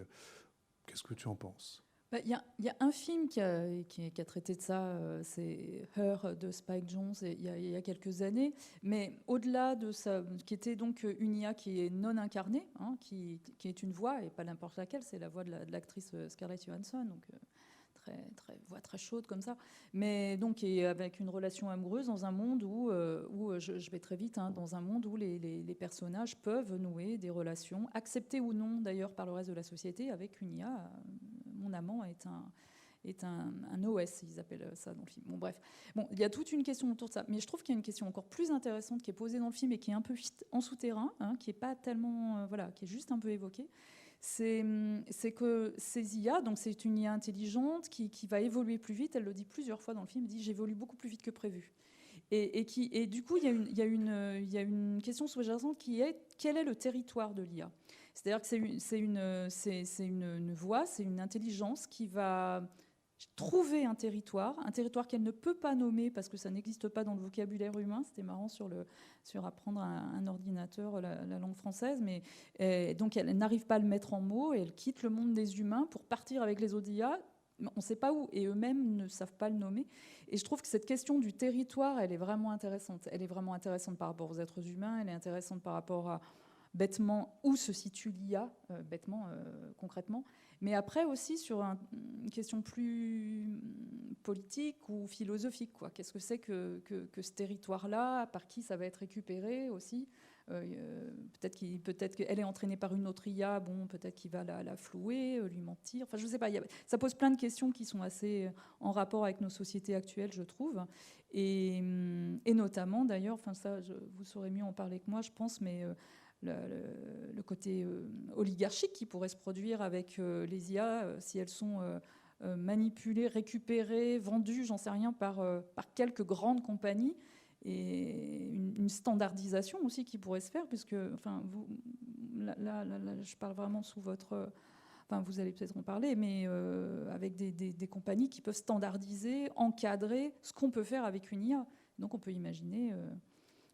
Qu'est-ce que tu en penses? Il y a un film qui a traité de ça, c'est Her de Spike Jonze, il y a quelques années. Mais au-delà de ça, qui était donc une IA qui est non incarnée, hein, qui est une voix, et pas n'importe laquelle, c'est la voix de l'actrice Scarlett Johansson, donc voix très chaude comme ça. Mais donc, et avec une relation amoureuse dans un monde où je vais très vite, hein, dans un monde où les personnages peuvent nouer des relations, acceptées ou non d'ailleurs par le reste de la société, avec une IA. Mon amant est un OS, ils appellent ça dans le film. Bon, bref. Bon, il y a toute une question autour de ça. Mais je trouve qu'il y a une question encore plus intéressante qui est posée dans le film et qui est un peu en souterrain, hein, qui n'est pas tellement... qui est juste un peu évoquée. C'est que ces IA, donc c'est une IA intelligente qui va évoluer plus vite. Elle le dit plusieurs fois dans le film. Elle dit « j'évolue beaucoup plus vite que prévu ». Et du coup, il y a une question sous-jacente qui est « quel est le territoire de l'IA ?» C'est-à-dire que c'est une voix, c'est une intelligence qui va trouver un territoire qu'elle ne peut pas nommer parce que ça n'existe pas dans le vocabulaire humain. C'était marrant sur apprendre à un ordinateur la langue française, mais donc elle n'arrive pas à le mettre en mots et elle quitte le monde des humains pour partir avec les autres IA. On ne sait pas où, et eux-mêmes ne savent pas le nommer. Et je trouve que cette question du territoire, elle est vraiment intéressante. Elle est vraiment intéressante par rapport aux êtres humains, elle est intéressante par rapport à bêtement où se situe l'IA, concrètement, mais après aussi sur une question plus politique ou philosophique, quoi. Qu'est-ce que c'est que ce territoire-là, par qui ça va être récupéré aussi, peut-être qu'elle est entraînée par une autre IA, bon, peut-être qu'il va la flouer, lui mentir, enfin je sais pas, ça pose plein de questions qui sont assez en rapport avec nos sociétés actuelles, je trouve, et notamment d'ailleurs, enfin ça, vous saurez mieux en parler que moi, je pense, mais le côté oligarchique qui pourrait se produire avec les IA si elles sont manipulées, récupérées, vendues, j'en sais rien, par quelques grandes compagnies, et une standardisation aussi qui pourrait se faire, puisque enfin, là, je parle vraiment sous votre... Enfin, vous allez peut-être en parler, mais avec des compagnies qui peuvent standardiser, encadrer ce qu'on peut faire avec une IA. Donc on peut imaginer...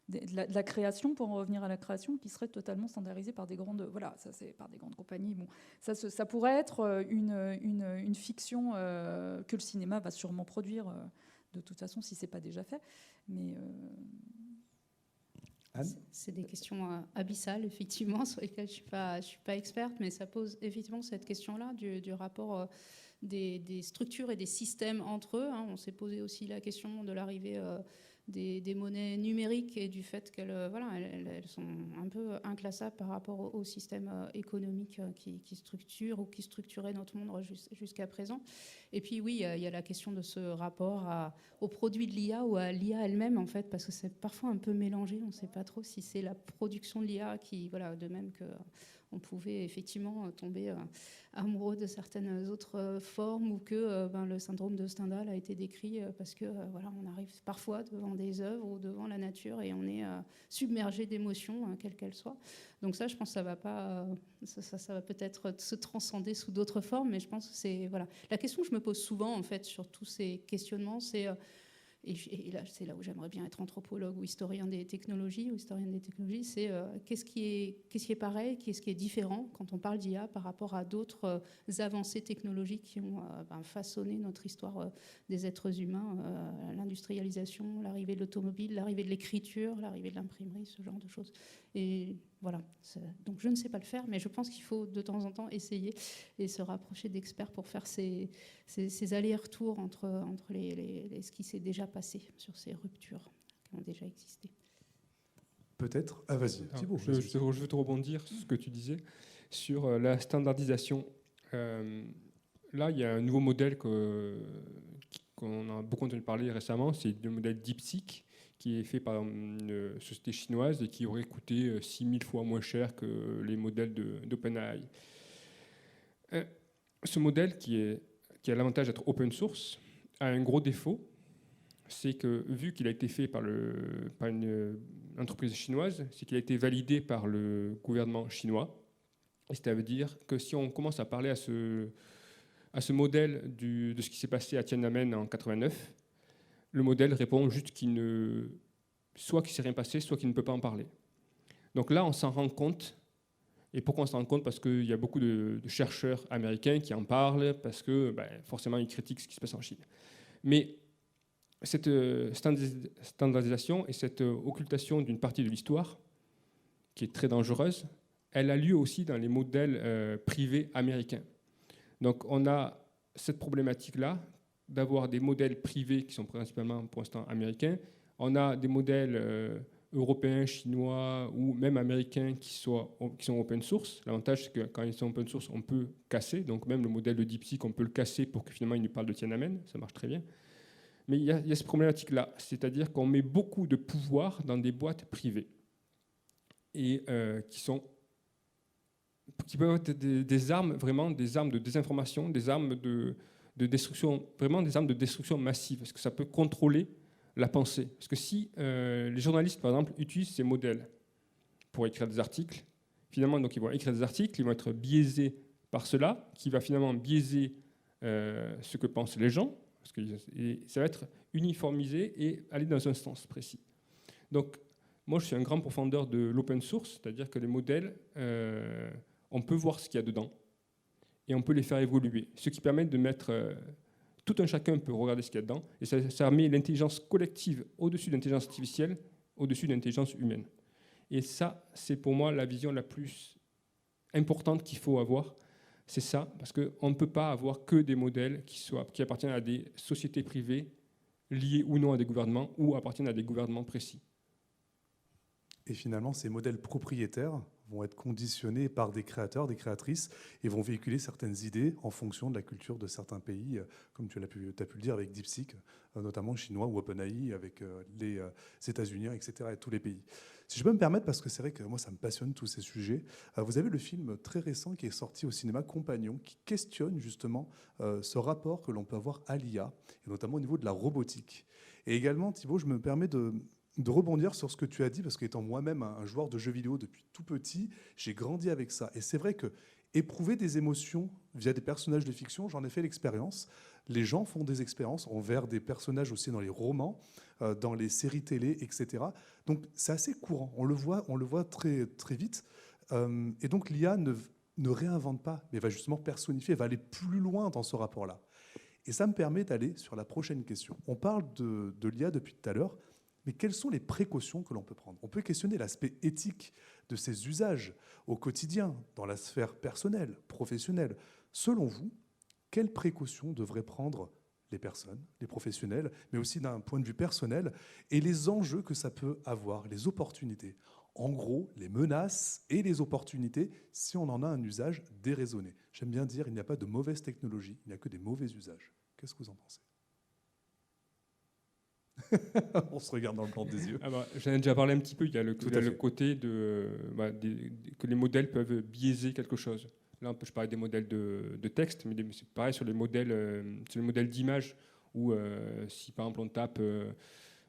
de la création, pour en revenir à la création, qui serait totalement standardisée par des grandes, voilà, ça c'est par des grandes compagnies. Bon, ça pourrait être une fiction que le cinéma va sûrement produire de toute façon si c'est pas déjà fait. Mais c'est des questions abyssales effectivement sur lesquelles je suis pas experte, mais ça pose effectivement cette question-là du rapport des structures et des systèmes entre eux. Hein. On s'est posé aussi la question de l'arrivée des monnaies numériques et du fait qu'elles sont un peu inclassables par rapport au système économique qui structure ou qui structurait notre monde jusqu'à présent. Et puis oui, il y a la question de ce rapport au produit de l'IA ou à l'IA elle-même, en fait, parce que c'est parfois un peu mélangé. On ne sait pas trop si c'est la production de l'IA qui, voilà, de même que... on pouvait effectivement tomber amoureux de certaines autres formes, ou que le syndrome de Stendhal a été décrit parce que voilà, on arrive parfois devant des œuvres ou devant la nature et on est submergé d'émotions, quelles qu'elles soient. Donc ça, je pense que ça va pas, ça va peut-être se transcender sous d'autres formes, mais je pense que c'est voilà. La question que je me pose souvent en fait sur tous ces questionnements, c'est et là, c'est là où j'aimerais bien être anthropologue ou historien des technologies, c'est qu'est-ce qui est pareil, qu'est-ce qui est différent quand on parle d'IA par rapport à d'autres avancées technologiques qui ont façonné notre histoire des êtres humains, l'industrialisation, l'arrivée de l'automobile, l'arrivée de l'écriture, l'arrivée de l'imprimerie, ce genre de choses. Et Voilà. Donc je ne sais pas le faire, mais je pense qu'il faut de temps en temps essayer et se rapprocher d'experts pour faire ces allers-retours entre ce qui s'est déjà passé sur ces ruptures qui ont déjà existé. Peut-être. Ah, vas-y, Thibaut. Je veux te rebondir sur ce que tu disais sur la standardisation. Là, il y a un nouveau modèle qu'on a beaucoup entendu parler récemment, c'est le modèle DeepSeek, qui est fait par une société chinoise et qui aurait coûté 6000 fois moins cher que les modèles d'OpenAI. Ce modèle, qui a l'avantage d'être open source, a un gros défaut, c'est que vu qu'il a été fait par une entreprise chinoise, c'est qu'il a été validé par le gouvernement chinois. Et ça veut dire que si on commence à parler à ce modèle de ce qui s'est passé à Tiananmen en 89, le modèle répond juste soit qu'il ne s'est rien passé, soit qu'il ne peut pas en parler. Donc là, on s'en rend compte. Et pourquoi on s'en rend compte? Parce qu'il y a beaucoup de chercheurs américains qui en parlent, parce que forcément, ils critiquent ce qui se passe en Chine. Mais cette standardisation et cette occultation d'une partie de l'histoire, qui est très dangereuse, elle a lieu aussi dans les modèles privés américains. Donc on a cette problématique-là, d'avoir des modèles privés qui sont principalement pour l'instant américains. On a des modèles européens, chinois ou même américains qui sont open source. L'avantage, c'est que quand ils sont open source, on peut casser. Donc même le modèle de DeepSeek, on peut le casser pour que finalement il nous parle de Tiananmen. Ça marche très bien. Mais il y a cette problématique-là, c'est-à-dire qu'on met beaucoup de pouvoir dans des boîtes privées et qui peuvent être des armes, vraiment des armes de désinformation, des armes de destruction, vraiment des armes de destruction massive, parce que ça peut contrôler la pensée. Parce que si les journalistes, par exemple, utilisent ces modèles pour écrire des articles, finalement, donc ils vont écrire des articles, ils vont être biaisés par cela, qui va finalement biaiser ce que pensent les gens, parce que ça va être uniformisé et aller dans un sens précis. Donc, moi, je suis un grand profondeur de l'open source, c'est-à-dire que les modèles, on peut voir ce qu'il y a dedans, et on peut les faire évoluer. Ce qui permet de mettre... tout un chacun peut regarder ce qu'il y a dedans, et ça met l'intelligence collective au-dessus de l'intelligence artificielle, au-dessus de l'intelligence humaine. Et ça, c'est pour moi la vision la plus importante qu'il faut avoir. C'est ça, parce qu'on ne peut pas avoir que des modèles qui appartiennent à des sociétés privées, liées ou non à des gouvernements, ou appartiennent à des gouvernements précis. Et finalement, ces modèles propriétaires vont être conditionnés par des créateurs, des créatrices, et vont véhiculer certaines idées en fonction de la culture de certains pays, comme tu as pu le dire avec DeepSeek, notamment chinois, ou OpenAI avec les États-Unis, etc., et tous les pays. Si je peux me permettre, parce que c'est vrai que moi, ça me passionne tous ces sujets, vous avez le film très récent qui est sorti au cinéma, Compagnon, qui questionne justement ce rapport que l'on peut avoir à l'IA, et notamment au niveau de la robotique. Et également, Thibaut, je me permets de rebondir sur ce que tu as dit, parce qu'étant moi-même un joueur de jeux vidéo depuis tout petit, j'ai grandi avec ça. Et c'est vrai que éprouver des émotions via des personnages de fiction, j'en ai fait l'expérience. Les gens font des expériences envers des personnages aussi dans les romans, dans les séries télé, etc. Donc c'est assez courant, on le voit très, très vite. Et donc l'IA ne réinvente pas, mais va justement personnifier, va aller plus loin dans ce rapport-là. Et ça me permet d'aller sur la prochaine question. On parle de l'IA depuis tout à l'heure, mais quelles sont les précautions que l'on peut prendre? On peut questionner l'aspect éthique de ces usages au quotidien, dans la sphère personnelle, professionnelle. Selon vous, quelles précautions devraient prendre les personnes, les professionnels, mais aussi d'un point de vue personnel, et les enjeux que ça peut avoir, les opportunités? En gros, les menaces et les opportunités, si on en a un usage déraisonné. J'aime bien dire, il n'y a pas de mauvaise technologie, il n'y a que des mauvais usages. Qu'est-ce que vous en pensez? On se regarde dans le blanc des yeux. J'en ai déjà parlé un petit peu. Il y a le côté que les modèles peuvent biaiser quelque chose. Là, je parlais des modèles de texte, mais c'est pareil sur les modèles d'image, où si par exemple on tape...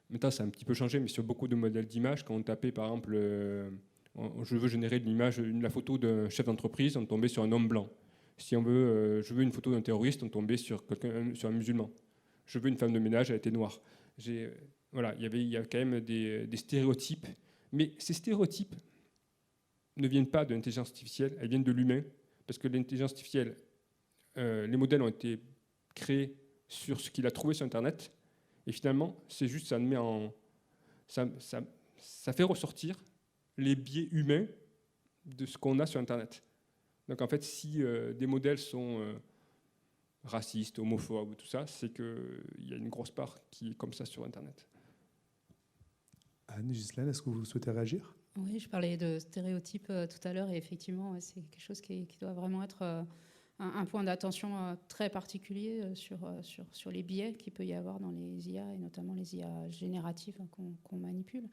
maintenant, ça a un petit peu changé, mais sur beaucoup de modèles d'image, quand on tapait par exemple... je veux générer la photo d'un chef d'entreprise, on tombait sur un homme blanc. Si je veux une photo d'un terroriste, on tombait sur un musulman. Je veux une femme de ménage, elle était noire. Voilà, il y a quand même des stéréotypes, mais ces stéréotypes ne viennent pas de l'intelligence artificielle, elles viennent de l'humain, parce que l'intelligence artificielle, les modèles ont été créés sur ce qu'il a trouvé sur Internet, et finalement, c'est juste ça fait ressortir les biais humains de ce qu'on a sur Internet. Donc en fait, si des modèles sont racistes, homophobes, tout ça, c'est qu'il y a une grosse part qui est comme ça sur Internet. Anne, Ghislaine, est-ce que vous souhaitez réagir ? Oui, je parlais de stéréotypes tout à l'heure, et effectivement, c'est quelque chose qui doit vraiment être un point d'attention très particulier sur les biais qu'il peut y avoir dans les IA, et notamment les IA génératives qu'on manipule.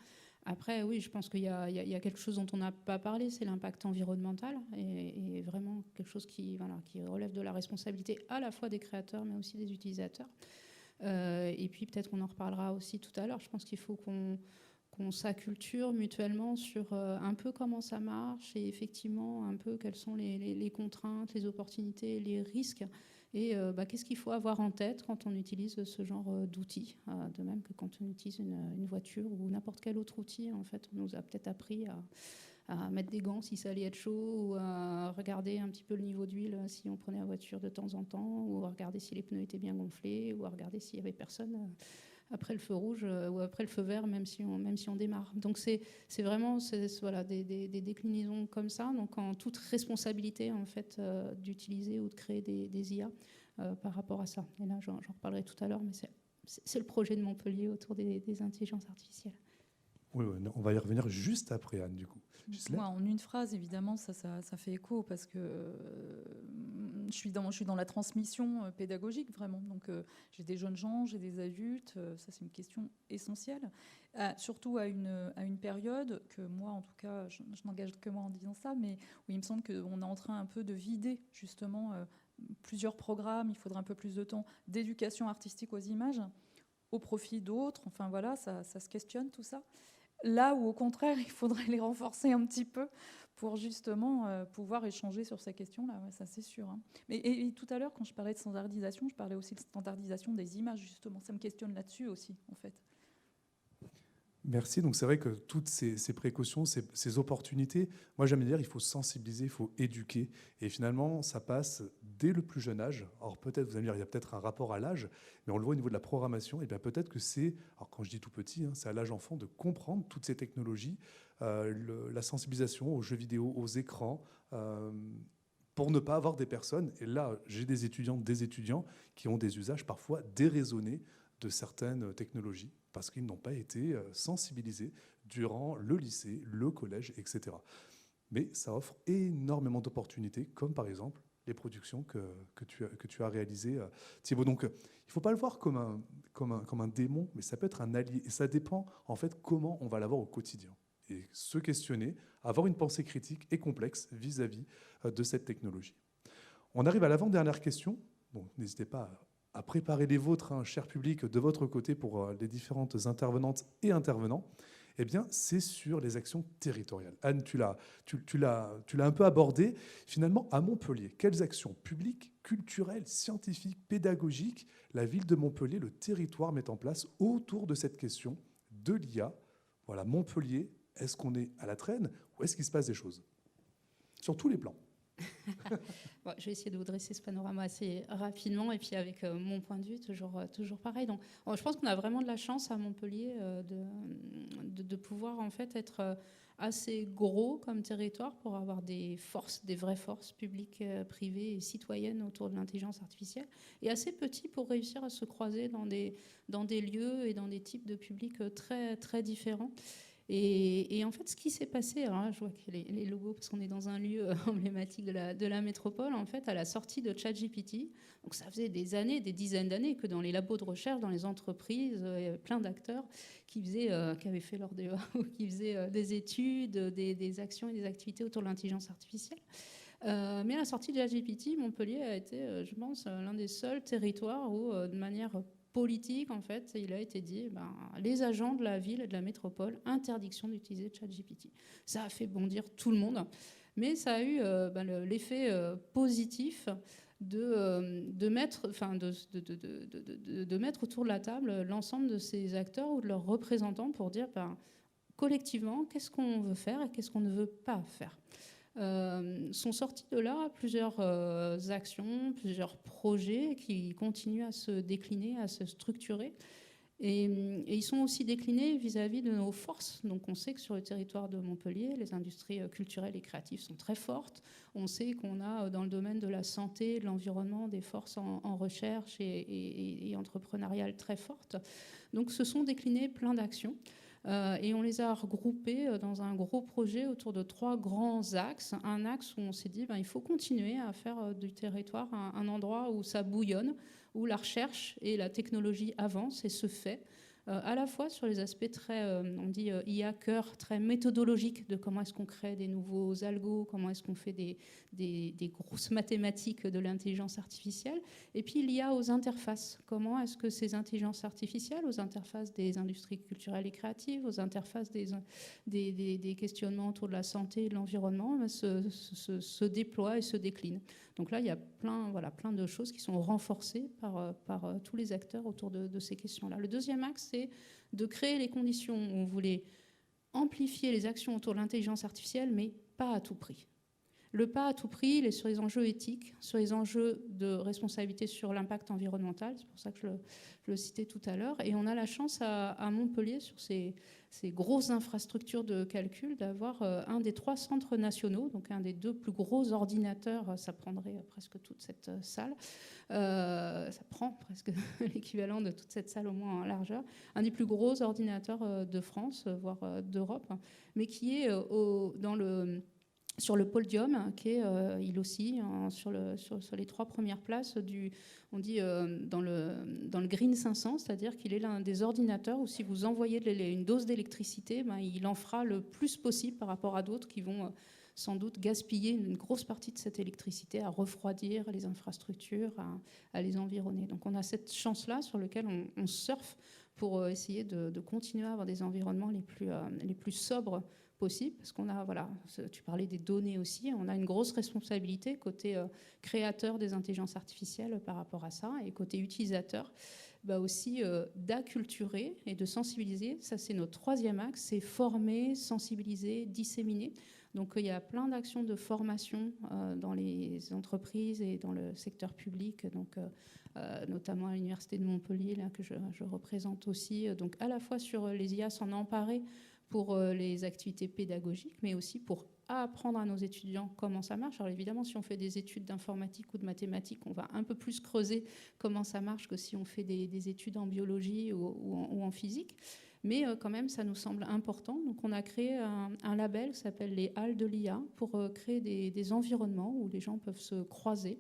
Après, oui, je pense qu'il y a quelque chose dont on n'a pas parlé, c'est l'impact environnemental, et vraiment quelque chose qui relève de la responsabilité à la fois des créateurs, mais aussi des utilisateurs. Et puis peut-être qu'on en reparlera aussi tout à l'heure. Je pense qu'il faut qu'on s'acculture mutuellement sur un peu comment ça marche, et effectivement un peu quelles sont les contraintes, les opportunités, les risques, et qu'est-ce qu'il faut avoir en tête quand on utilise ce genre d'outils. De même que quand on utilise une voiture ou n'importe quel autre outil, en fait, on nous a peut-être appris à mettre des gants si ça allait être chaud, ou à regarder un petit peu le niveau d'huile si on prenait la voiture de temps en temps, ou à regarder si les pneus étaient bien gonflés, ou à regarder s'il y avait personne après le feu rouge ou après le feu vert, même si on démarre. Donc c'est vraiment des déclinaisons comme ça, donc en toute responsabilité en fait d'utiliser ou de créer des IA par rapport à ça. Et là, j'en reparlerai tout à l'heure, mais c'est le projet de Montpellier autour des intelligences artificielles. Oui, on va y revenir juste après, Anne, du coup. Moi, en une phrase, évidemment, ça fait écho, parce que je suis dans la transmission pédagogique, vraiment. Donc, j'ai des jeunes gens, j'ai des adultes. Ça, c'est une question essentielle. Surtout à une période que moi, en tout cas, je n'engage que moi en disant ça, mais où il me semble qu'on est en train un peu de vider, justement, plusieurs programmes. Il faudra un peu plus de temps d'éducation artistique aux images au profit d'autres. Enfin, voilà, ça se questionne, tout ça. Là où, au contraire, il faudrait les renforcer un petit peu pour justement pouvoir échanger sur ces questions-là. Ouais, ça, c'est sûr. Hein. Et tout à l'heure, quand je parlais de standardisation, je parlais aussi de standardisation des images, justement. Ça me questionne là-dessus aussi, en fait. Merci. Donc c'est vrai que toutes ces précautions, ces opportunités, moi j'aime dire il faut sensibiliser, il faut éduquer. Et finalement, ça passe dès le plus jeune âge. Alors peut-être, vous allez me dire, il y a peut-être un rapport à l'âge, mais on le voit au niveau de la programmation. Et bien peut-être que c'est, alors quand je dis tout petit, hein, c'est à l'âge enfant de comprendre toutes ces technologies, la sensibilisation aux jeux vidéo, aux écrans, pour ne pas avoir des personnes. Et là, j'ai des étudiants qui ont des usages parfois déraisonnés de certaines technologies, parce qu'ils n'ont pas été sensibilisés durant le lycée, le collège, etc. Mais ça offre énormément d'opportunités, comme par exemple les productions que tu as réalisées, Thibaut. Donc, il ne faut pas le voir comme un démon, mais ça peut être un allié. Et ça dépend, en fait, comment on va l'avoir au quotidien. Et se questionner, avoir une pensée critique et complexe vis-à-vis de cette technologie. On arrive à l'avant-dernière question. Bon, n'hésitez pas à préparer les vôtres, hein, cher public, de votre côté pour les différentes intervenantes et intervenants. Eh bien, c'est sur les actions territoriales. Anne, tu l'as un peu abordé. Finalement, à Montpellier, quelles actions publiques, culturelles, scientifiques, pédagogiques la ville de Montpellier, le territoire met en place autour de cette question de l'IA? Voilà, Montpellier, est-ce qu'on est à la traîne ou est-ce qu'il se passe des choses? Sur tous les plans. Bon, je vais essayer de vous dresser ce panorama assez rapidement, et puis avec mon point de vue, toujours pareil. Donc, je pense qu'on a vraiment de la chance à Montpellier de pouvoir en fait être assez gros comme territoire pour avoir des vraies forces publiques, privées et citoyennes autour de l'intelligence artificielle, et assez petit pour réussir à se croiser dans des lieux et dans des types de publics très, très différents. Et en fait, ce qui s'est passé, alors là, je vois qu'il y a les logos parce qu'on est dans un lieu emblématique de la métropole, en fait, à la sortie de ChatGPT. Donc ça faisait des années, des dizaines d'années que dans les labos de recherche, dans les entreprises, il y avait plein d'acteurs qui avaient fait leur DEA ou qui faisaient des études, des actions et des activités autour de l'intelligence artificielle. Mais à la sortie de ChatGPT, Montpellier a été, je pense, l'un des seuls territoires où, de manière politique, en fait, il a été dit, les agents de la ville et de la métropole, interdiction d'utiliser ChatGPT. Ça a fait bondir tout le monde, mais ça a eu l'effet positif de mettre autour de la table l'ensemble de ces acteurs ou de leurs représentants pour dire, collectivement, qu'est-ce qu'on veut faire et qu'est-ce qu'on ne veut pas faire. Sont sortis de là plusieurs actions, plusieurs projets qui continuent à se décliner, à se structurer. Et ils sont aussi déclinés vis-à-vis de nos forces. Donc on sait que sur le territoire de Montpellier, les industries culturelles et créatives sont très fortes. On sait qu'on a dans le domaine de la santé, de l'environnement, des forces en recherche et entrepreneuriales très fortes. Donc se sont déclinés plein d'actions. Et on les a regroupés dans un gros projet autour de 3 grands axes. Un axe où on s'est dit il faut continuer à faire du territoire un endroit où ça bouillonne, où la recherche et la technologie avancent et se fait, à la fois sur les aspects très, on dit IA cœur, très méthodologiques de comment est-ce qu'on crée des nouveaux algos, comment est-ce qu'on fait des grosses mathématiques de l'intelligence artificielle, et puis l'IA aux interfaces. Comment est-ce que ces intelligences artificielles, aux interfaces des industries culturelles et créatives, aux interfaces des questionnements autour de la santé et de l'environnement, se déploient et se déclinent. Donc là, il y a plein de choses qui sont renforcées par tous les acteurs autour de ces questions-là. Le deuxième axe, c'est de créer les conditions où on voulait amplifier les actions autour de l'intelligence artificielle, mais pas à tout prix. Le pas à tout prix, il est sur les enjeux éthiques, sur les enjeux de responsabilité sur l'impact environnemental, c'est pour ça que je le citais tout à l'heure. Et on a la chance à Montpellier, sur ces grosses infrastructures de calcul, d'avoir un des 3 centres nationaux, donc un des 2 plus gros ordinateurs, ça prendrait presque toute cette salle, ça prend presque l'équivalent de toute cette salle au moins en largeur, un des plus gros ordinateurs de France, voire d'Europe, mais qui est sur le podium, qui est il aussi sur les 3 premières places on dit dans le Green 500, c'est-à-dire qu'il est l'un des ordinateurs où si vous envoyez une dose d'électricité, il en fera le plus possible par rapport à d'autres qui vont sans doute gaspiller une grosse partie de cette électricité à refroidir les infrastructures, à les environner. Donc on a cette chance-là sur laquelle on surfe pour essayer de continuer à avoir des environnements les plus sobres possible, parce qu'on a, tu parlais des données aussi, on a une grosse responsabilité côté créateur des intelligences artificielles par rapport à ça, et côté utilisateur, aussi d'acculturer et de sensibiliser. Ça, c'est notre 3e axe, c'est former, sensibiliser, disséminer. Donc il y a plein d'actions de formation dans les entreprises et dans le secteur public, donc notamment à l'Université de Montpellier, là, que je représente aussi, donc à la fois sur les IA, s'en emparer pour les activités pédagogiques, mais aussi pour apprendre à nos étudiants comment ça marche. Alors évidemment, si on fait des études d'informatique ou de mathématiques, on va un peu plus creuser comment ça marche que si on fait des études en biologie ou en physique. Mais quand même, ça nous semble important. Donc on a créé un label qui s'appelle les Halles de l'IA pour créer des environnements où les gens peuvent se croiser,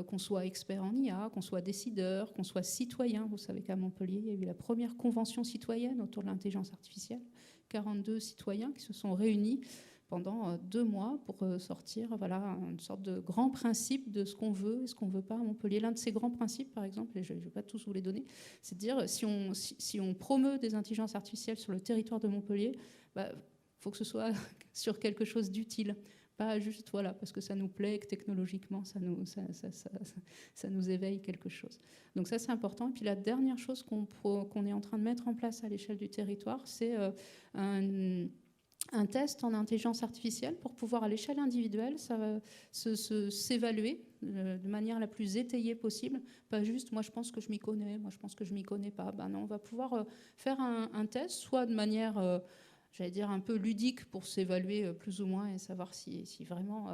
qu'on soit expert en IA, qu'on soit décideur, qu'on soit citoyen. Vous savez qu'à Montpellier, il y a eu la première convention citoyenne autour de l'intelligence artificielle. 42 citoyens qui se sont réunis pendant 2 mois pour sortir une sorte de grand principe de ce qu'on veut et ce qu'on ne veut pas à Montpellier. L'un de ces grands principes, par exemple, et je ne vais pas tous vous les donner, c'est de dire si on promeut des intelligences artificielles sur le territoire de Montpellier, faut que ce soit sur quelque chose d'utile. Pas juste parce que ça nous plaît, que technologiquement ça nous éveille quelque chose. Donc ça, c'est important. Et puis la dernière chose qu'on est en train de mettre en place à l'échelle du territoire, c'est un test en intelligence artificielle pour pouvoir à l'échelle individuelle s'évaluer de manière la plus étayée possible. Pas juste moi je pense que je m'y connais, moi je pense que je m'y connais pas. Non, on va pouvoir faire un test, soit de manière j'allais dire un peu ludique pour s'évaluer plus ou moins et savoir si vraiment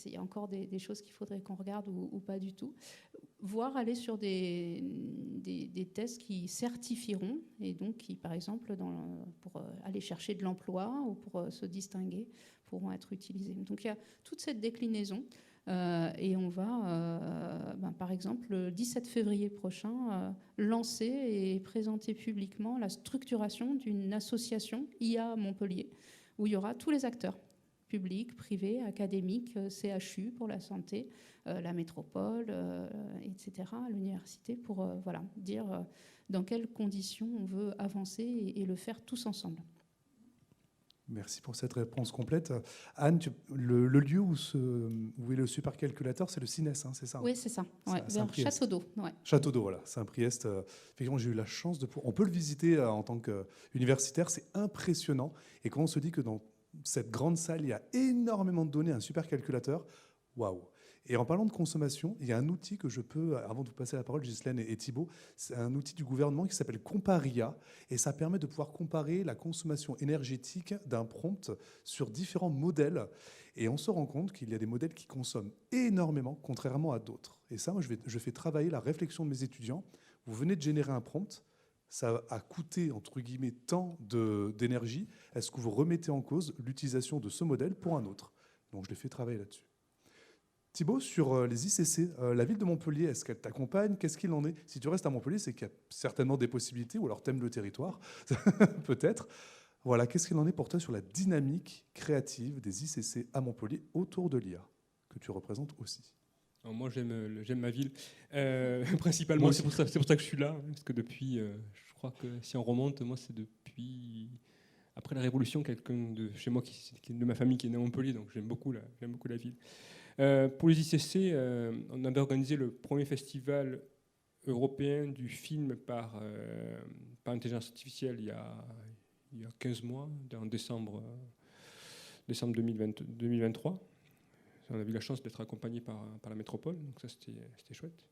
il y a encore des choses qu'il faudrait qu'on regarde ou pas du tout, voire aller sur des tests qui certifieront et donc qui, par exemple, pour aller chercher de l'emploi ou pour se distinguer, pourront être utilisés. Donc il y a toute cette déclinaison. Et on va, par exemple, le 17 février prochain, lancer et présenter publiquement la structuration d'une association IA Montpellier, où il y aura tous les acteurs, publics, privés, académiques, CHU pour la santé, la métropole, etc., l'université, pour dire dans quelles conditions on veut avancer et le faire tous ensemble. Merci pour cette réponse complète. Anne, le lieu où est le supercalculateur, c'est le CINES, c'est ça? Oui, c'est ça, vers Château d'Eau. Ouais. Château d'Eau, voilà, Saint-Priest. Effectivement, j'ai eu la chance de pouvoir... On peut le visiter en tant qu'universitaire, c'est impressionnant. Et quand on se dit que dans cette grande salle, il y a énormément de données, un supercalculateur, waouh! Et en parlant de consommation, il y a un outil que je peux, avant de vous passer la parole, Ghislaine et Thibault, c'est un outil du gouvernement qui s'appelle Comparia, et ça permet de pouvoir comparer la consommation énergétique d'un prompt sur différents modèles. Et on se rend compte qu'il y a des modèles qui consomment énormément, contrairement à d'autres. Et ça, moi, je fais travailler la réflexion de mes étudiants. Vous venez de générer un prompt, ça a coûté, entre guillemets, tant d'énergie. Est-ce que vous remettez en cause l'utilisation de ce modèle pour un autre? Donc, je les fais travailler là-dessus. Thibault, sur les ICC, la ville de Montpellier, est-ce qu'elle t'accompagne? Qu'est-ce qu'il en est? Si tu restes à Montpellier, c'est qu'il y a certainement des possibilités, ou alors t'aimes le territoire, peut-être. Voilà, qu'est-ce qu'il en est pour toi sur la dynamique créative des ICC à Montpellier autour de l'IA, que tu représentes aussi? Alors moi, j'aime ma ville. Principalement, c'est pour ça que je suis là. Parce que depuis, je crois que si on remonte, moi, c'est depuis après la Révolution, quelqu'un de chez moi, de ma famille, qui est né à Montpellier. Donc j'aime beaucoup la ville. Pour les ICC, on avait organisé le premier festival européen du film par intelligence artificielle il y a 15 mois, en décembre 2023. On a eu la chance d'être accompagné par la métropole, donc ça c'était chouette.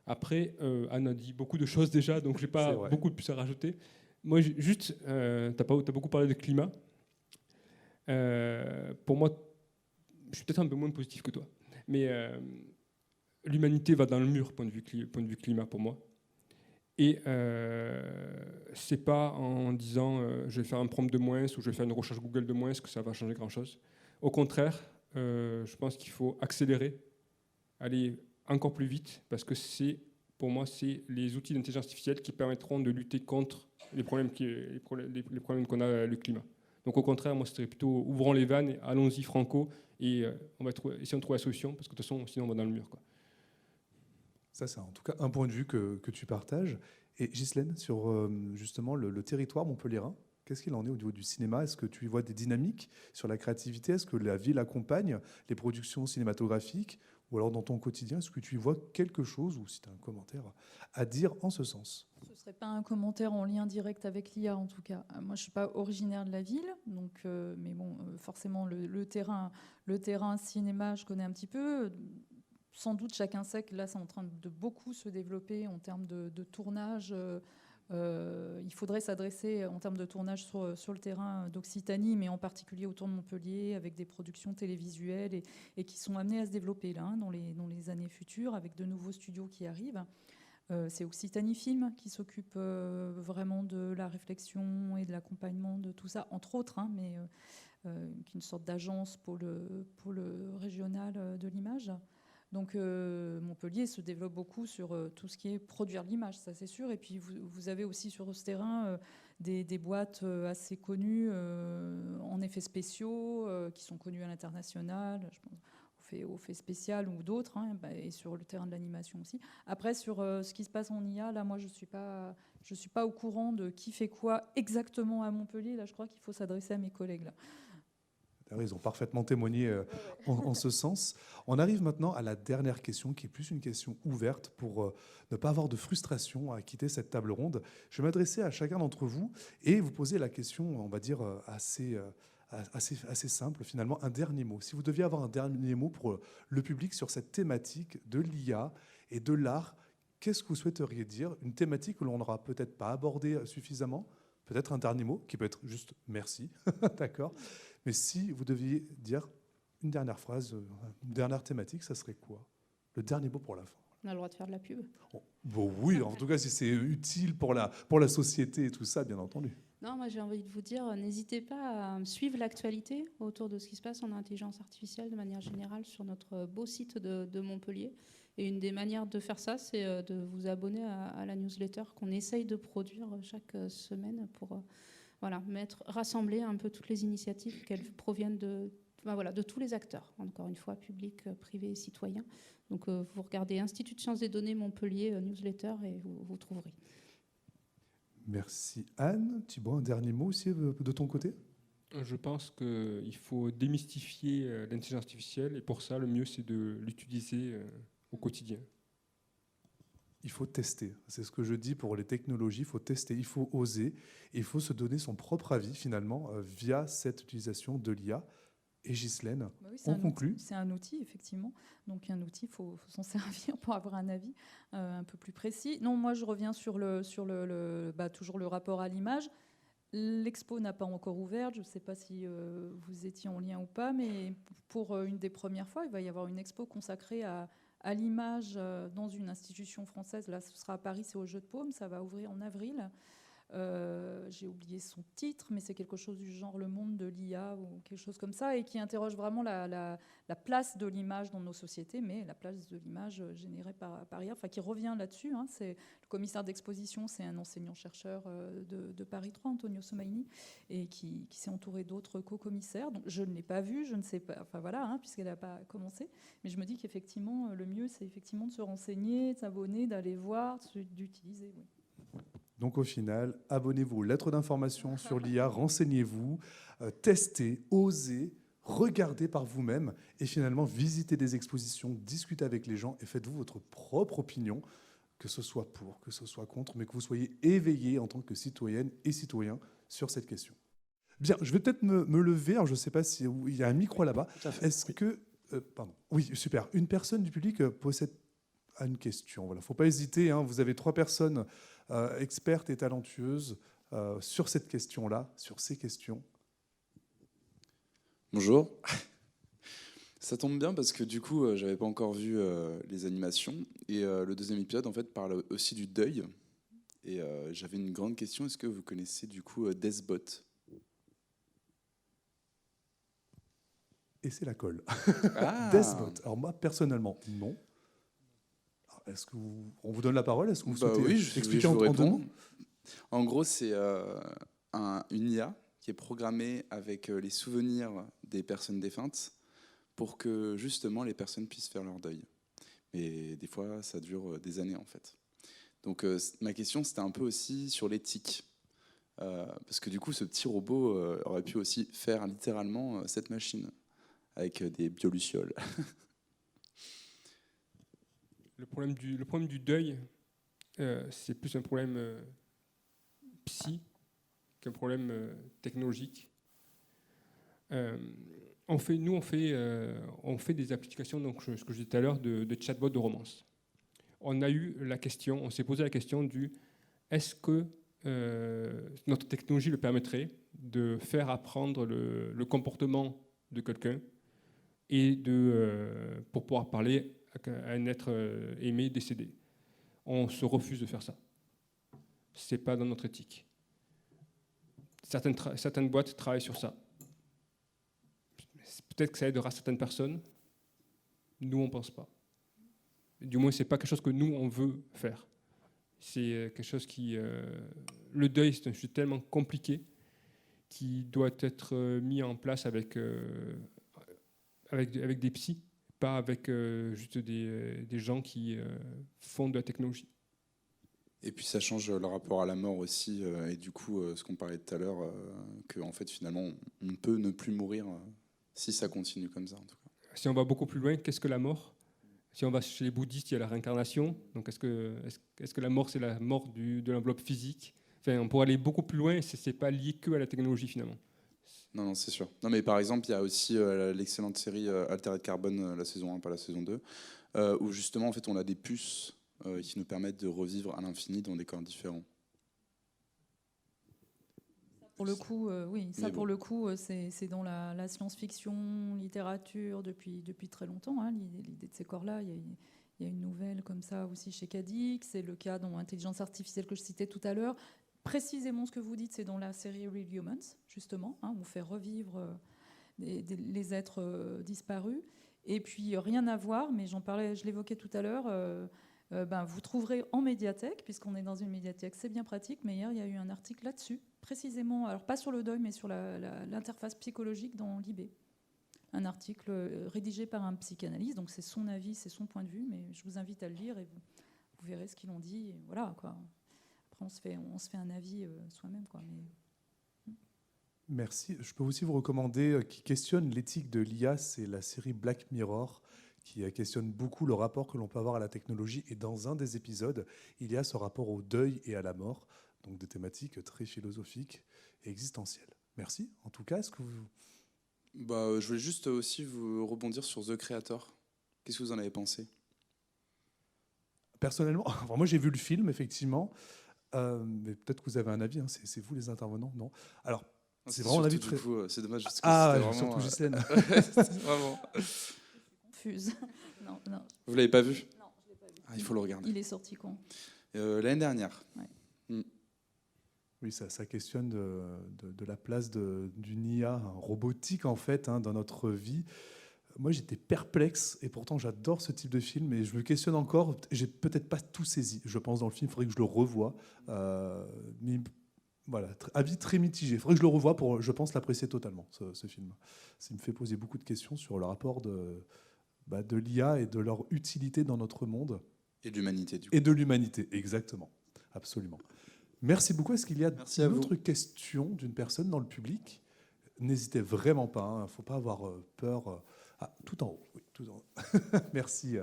Après, Anne a dit beaucoup de choses déjà, donc je n'ai pas beaucoup de plus à rajouter. Moi, juste, tu as beaucoup parlé de climat. Pour moi, je suis peut-être un peu moins positif que toi, mais l'humanité va dans le mur, point de vue climat pour moi. Et c'est pas en disant je vais faire un prompt de moins ou je vais faire une recherche Google de moins que ça va changer grand-chose. Au contraire, je pense qu'il faut accélérer, aller encore plus vite, parce que pour moi, c'est les outils d'intelligence artificielle qui permettront de lutter contre les problèmes qu'on a avec le climat. Donc au contraire, moi, c'était plutôt ouvrons les vannes, allons-y franco, et essayons de trouver la solution, parce que de toute façon, sinon on va dans le mur, quoi. Ça, c'est en tout cas un point de vue que tu partages. Et Ghislaine, sur justement le territoire montpelliérain, qu'est-ce qu'il en est au niveau du cinéma? Est-ce que tu y vois des dynamiques sur la créativité? Est-ce que la ville accompagne les productions cinématographiques? Ou alors dans ton quotidien, est-ce que tu y vois quelque chose, ou si tu as un commentaire à dire en ce sens? Ce ne serait pas un commentaire en lien direct avec l'IA, en tout cas. Moi, je ne suis pas originaire de la ville, donc, mais bon, forcément, le terrain cinéma, je connais un petit peu. Sans doute, chacun sait que là, c'est en train de beaucoup se développer en termes de tournage. Il faudrait s'adresser en termes de tournage sur le terrain d'Occitanie, mais en particulier autour de Montpellier, avec des productions télévisuelles et qui sont amenées à se développer là, dans les années futures, avec de nouveaux studios qui arrivent. C'est Occitanie Film qui s'occupe vraiment de la réflexion et de l'accompagnement de tout ça, entre autres, mais qui est une sorte d'agence pour le régional de l'image. Donc Montpellier se développe beaucoup sur tout ce qui est produire l'image, ça c'est sûr. Et puis vous avez aussi sur ce terrain des boîtes assez connues en effets spéciaux, qui sont connues à l'international, je pense au fait spécial ou d'autres, et sur le terrain de l'animation aussi. Après, sur ce qui se passe en IA, là, moi, je suis pas au courant de qui fait quoi exactement à Montpellier. Là, je crois qu'il faut s'adresser à mes collègues, là. Ils ont parfaitement témoigné en ce sens. On arrive maintenant à la dernière question, qui est plus une question ouverte pour ne pas avoir de frustration à quitter cette table ronde. Je vais m'adresser à chacun d'entre vous et vous poser la question, on va dire, assez simple, finalement, un dernier mot. Si vous deviez avoir un dernier mot pour le public sur cette thématique de l'IA et de l'art, qu'est-ce que vous souhaiteriez dire? Une thématique que l'on n'aura peut-être pas abordée suffisamment? Peut-être un dernier mot, qui peut être juste « merci », d'accord? Mais si vous deviez dire une dernière phrase, une dernière thématique, ça serait quoi? Le dernier mot pour la fin. On a le droit de faire de la pub. Bon, oui, en tout cas, si c'est utile pour la société et tout ça, bien entendu. Non, moi j'ai envie de vous dire, n'hésitez pas à suivre l'actualité autour de ce qui se passe en intelligence artificielle de manière générale sur notre beau site de Montpellier. Et une des manières de faire ça, c'est de vous abonner à la newsletter qu'on essaye de produire chaque semaine pour rassembler un peu toutes les initiatives, qu'elles proviennent de tous les acteurs, encore une fois, publics, privés et citoyens. Donc vous regardez Institut de sciences des données Montpellier, newsletter, et vous trouverez. Merci Anne. Thibault, un dernier mot aussi de ton côté? Je pense qu'il faut démystifier l'intelligence artificielle, et pour ça, le mieux, c'est de l'utiliser au quotidien. Il faut tester. C'est ce que je dis pour les technologies. Il faut tester, il faut oser. Et il faut se donner son propre avis, finalement, via cette utilisation de l'IA. et Ghislaine, Bah oui, on conclut. C'est un outil, effectivement. Donc un outil, il faut s'en servir pour avoir un avis un peu plus précis. Non, moi je reviens sur toujours le rapport à l'image. L'expo n'a pas encore ouvert. Je ne sais pas si vous étiez en lien ou pas, mais pour une des premières fois, il va y avoir une expo consacrée à l'image dans une institution française. Là, ce sera à Paris, c'est au Jeu de Paume. Ça va ouvrir en avril. J'ai oublié son titre, mais c'est quelque chose du genre Le monde de l'IA ou quelque chose comme ça, et qui interroge vraiment la place de l'image dans nos sociétés, mais la place de l'image générée par IA, enfin qui revient là-dessus. Hein. C'est le commissaire d'exposition, c'est un enseignant-chercheur de Paris 3, Antonio Somaini, et qui s'est entouré d'autres co-commissaires. Donc je ne l'ai pas vu, je ne sais pas, enfin voilà, hein, puisqu'elle n'a pas commencé, mais je me dis qu'effectivement le mieux, c'est effectivement de se renseigner, de s'abonner, d'aller voir, d'utiliser. Oui. Donc au final, abonnez-vous aux lettres d'information sur l'IA, renseignez-vous, testez, osez, regardez par vous-même et finalement visitez des expositions, discutez avec les gens et faites-vous votre propre opinion, que ce soit pour, que ce soit contre, mais que vous soyez éveillés en tant que citoyenne et citoyen sur cette question. Bien, je vais peut-être me lever. Alors, je ne sais pas s'il y a un micro là-bas. Est-ce que... pardon. Oui, super. Une personne du public possède une question. Voilà. Il ne faut pas hésiter. Hein. Vous avez 3 personnes expertes et talentueuses sur cette question-là, sur ces questions. Bonjour. Ça tombe bien parce que du coup, j'avais pas encore vu les animations. Et le deuxième épisode, en fait, parle aussi du deuil. Et j'avais une grande question. Est-ce que vous connaissez du coup Deathbot ? Et c'est la colle. Ah. Deathbot. Alors moi, personnellement, non. Est-ce que on vous donne la parole? Est-ce que vous souhaitez expliquer en 2 mots? En gros, c'est une IA qui est programmée avec les souvenirs des personnes défuntes pour que justement les personnes puissent faire leur deuil. Mais des fois, ça dure des années en fait. Donc ma question, c'était un peu aussi sur l'éthique. Parce que du coup, ce petit robot aurait pu aussi faire littéralement cette machine avec des biolucioles. Le problème du deuil, c'est plus un problème psy qu'un problème technologique. On fait des applications, donc ce que je disais tout à l'heure, de chatbot de romance. On s'est posé la question du est-ce que notre technologie le permettrait de faire apprendre le comportement de quelqu'un et pour pouvoir parler à un être aimé décédé. On se refuse de faire ça. C'est pas dans notre éthique. Certaines boîtes travaillent sur ça. Peut-être que ça aidera certaines personnes. Nous, on pense pas. Du moins, c'est pas quelque chose que nous on veut faire. C'est quelque chose qui. Le deuil, c'est un sujet tellement compliqué qui doit être mis en place avec des psys, pas avec juste des gens qui font de la technologie. Et puis ça change le rapport à la mort aussi, et du coup, ce qu'on parlait tout à l'heure, que en fait, finalement, on peut ne plus mourir si ça continue comme ça, en tout cas. Si on va beaucoup plus loin, qu'est-ce que la mort ? Si on va chez les bouddhistes, il y a la réincarnation. Donc est-ce que la mort, c'est la mort de l'enveloppe physique ? Enfin, on pourrait aller beaucoup plus loin, c'est pas lié que à la technologie, finalement. Non, c'est sûr. Non, mais par exemple, il y a aussi l'excellente série Altered Carbon, la saison 1, pas la saison 2, où justement, en fait, on a des puces qui nous permettent de revivre à l'infini dans des corps différents. Pour le coup, oui, ça Mais bon. pour le coup, c'est dans la science-fiction, littérature depuis très longtemps. Hein, l'idée de ces corps-là, il y a une nouvelle comme ça aussi chez Cadix. C'est le cas dans l'intelligence artificielle que je citais tout à l'heure. Précisément ce que vous dites, c'est dans la série Real Humans, justement, hein, où on fait revivre les êtres disparus. Et puis rien à voir, mais j'en parlais, je l'évoquais tout à l'heure. Vous trouverez en médiathèque, puisqu'on est dans une médiathèque, c'est bien pratique, mais hier il y a eu un article là-dessus, précisément, alors pas sur le deuil, mais sur l'interface psychologique dans l'IB. Un article rédigé par un psychanalyste, donc c'est son avis, c'est son point de vue, mais je vous invite à le lire et vous verrez ce qu'ils ont dit. Et voilà, quoi. Après, on se fait un avis soi-même, quoi. Mais... Merci. Je peux aussi vous recommander qui questionne l'éthique de l'IA, c'est la série Black Mirror, qui questionne beaucoup le rapport que l'on peut avoir à la technologie. Et dans un des épisodes, il y a ce rapport au deuil et à la mort, donc des thématiques très philosophiques et existentielles. Merci. En tout cas, est-ce que vous... Je voulais juste aussi vous rebondir sur The Creator. Qu'est-ce que vous en avez pensé? Personnellement, enfin, moi j'ai vu le film, effectivement, mais peut-être que vous avez un avis, hein, c'est vous les intervenants, non? Alors, c'est vraiment un avis surtout, très... du coup, c'est dommage parce que Ah, c'était vraiment... surtout Ghislaine. c'était vraiment... Confuse. Non, non, Vous l'avez pas vu? non, je l'ai pas vu. Ah, il faut le regarder. Il est sorti quand? L'année dernière. Oui, ça questionne de la place d'une IA robotique, en fait, hein, dans notre vie. Moi, j'étais perplexe, et pourtant, j'adore ce type de film, et je me questionne encore. J'ai peut-être pas tout saisi, je pense, dans le film. Il faudrait que je le revoie. Mais voilà, avis très mitigé. Il faudrait que je le revoie pour, je pense, l'apprécier totalement, ce film. Ça me fait poser beaucoup de questions sur le rapport de l'IA et de leur utilité dans notre monde. Et de l'humanité, du coup. Et de l'humanité, exactement. Absolument. Merci beaucoup. Est-ce qu'il y a Merci à une vous. autre question d'une personne dans le public? N'hésitez vraiment pas, il ne faut pas avoir peur. Ah, tout en haut. Oui, tout en haut. Merci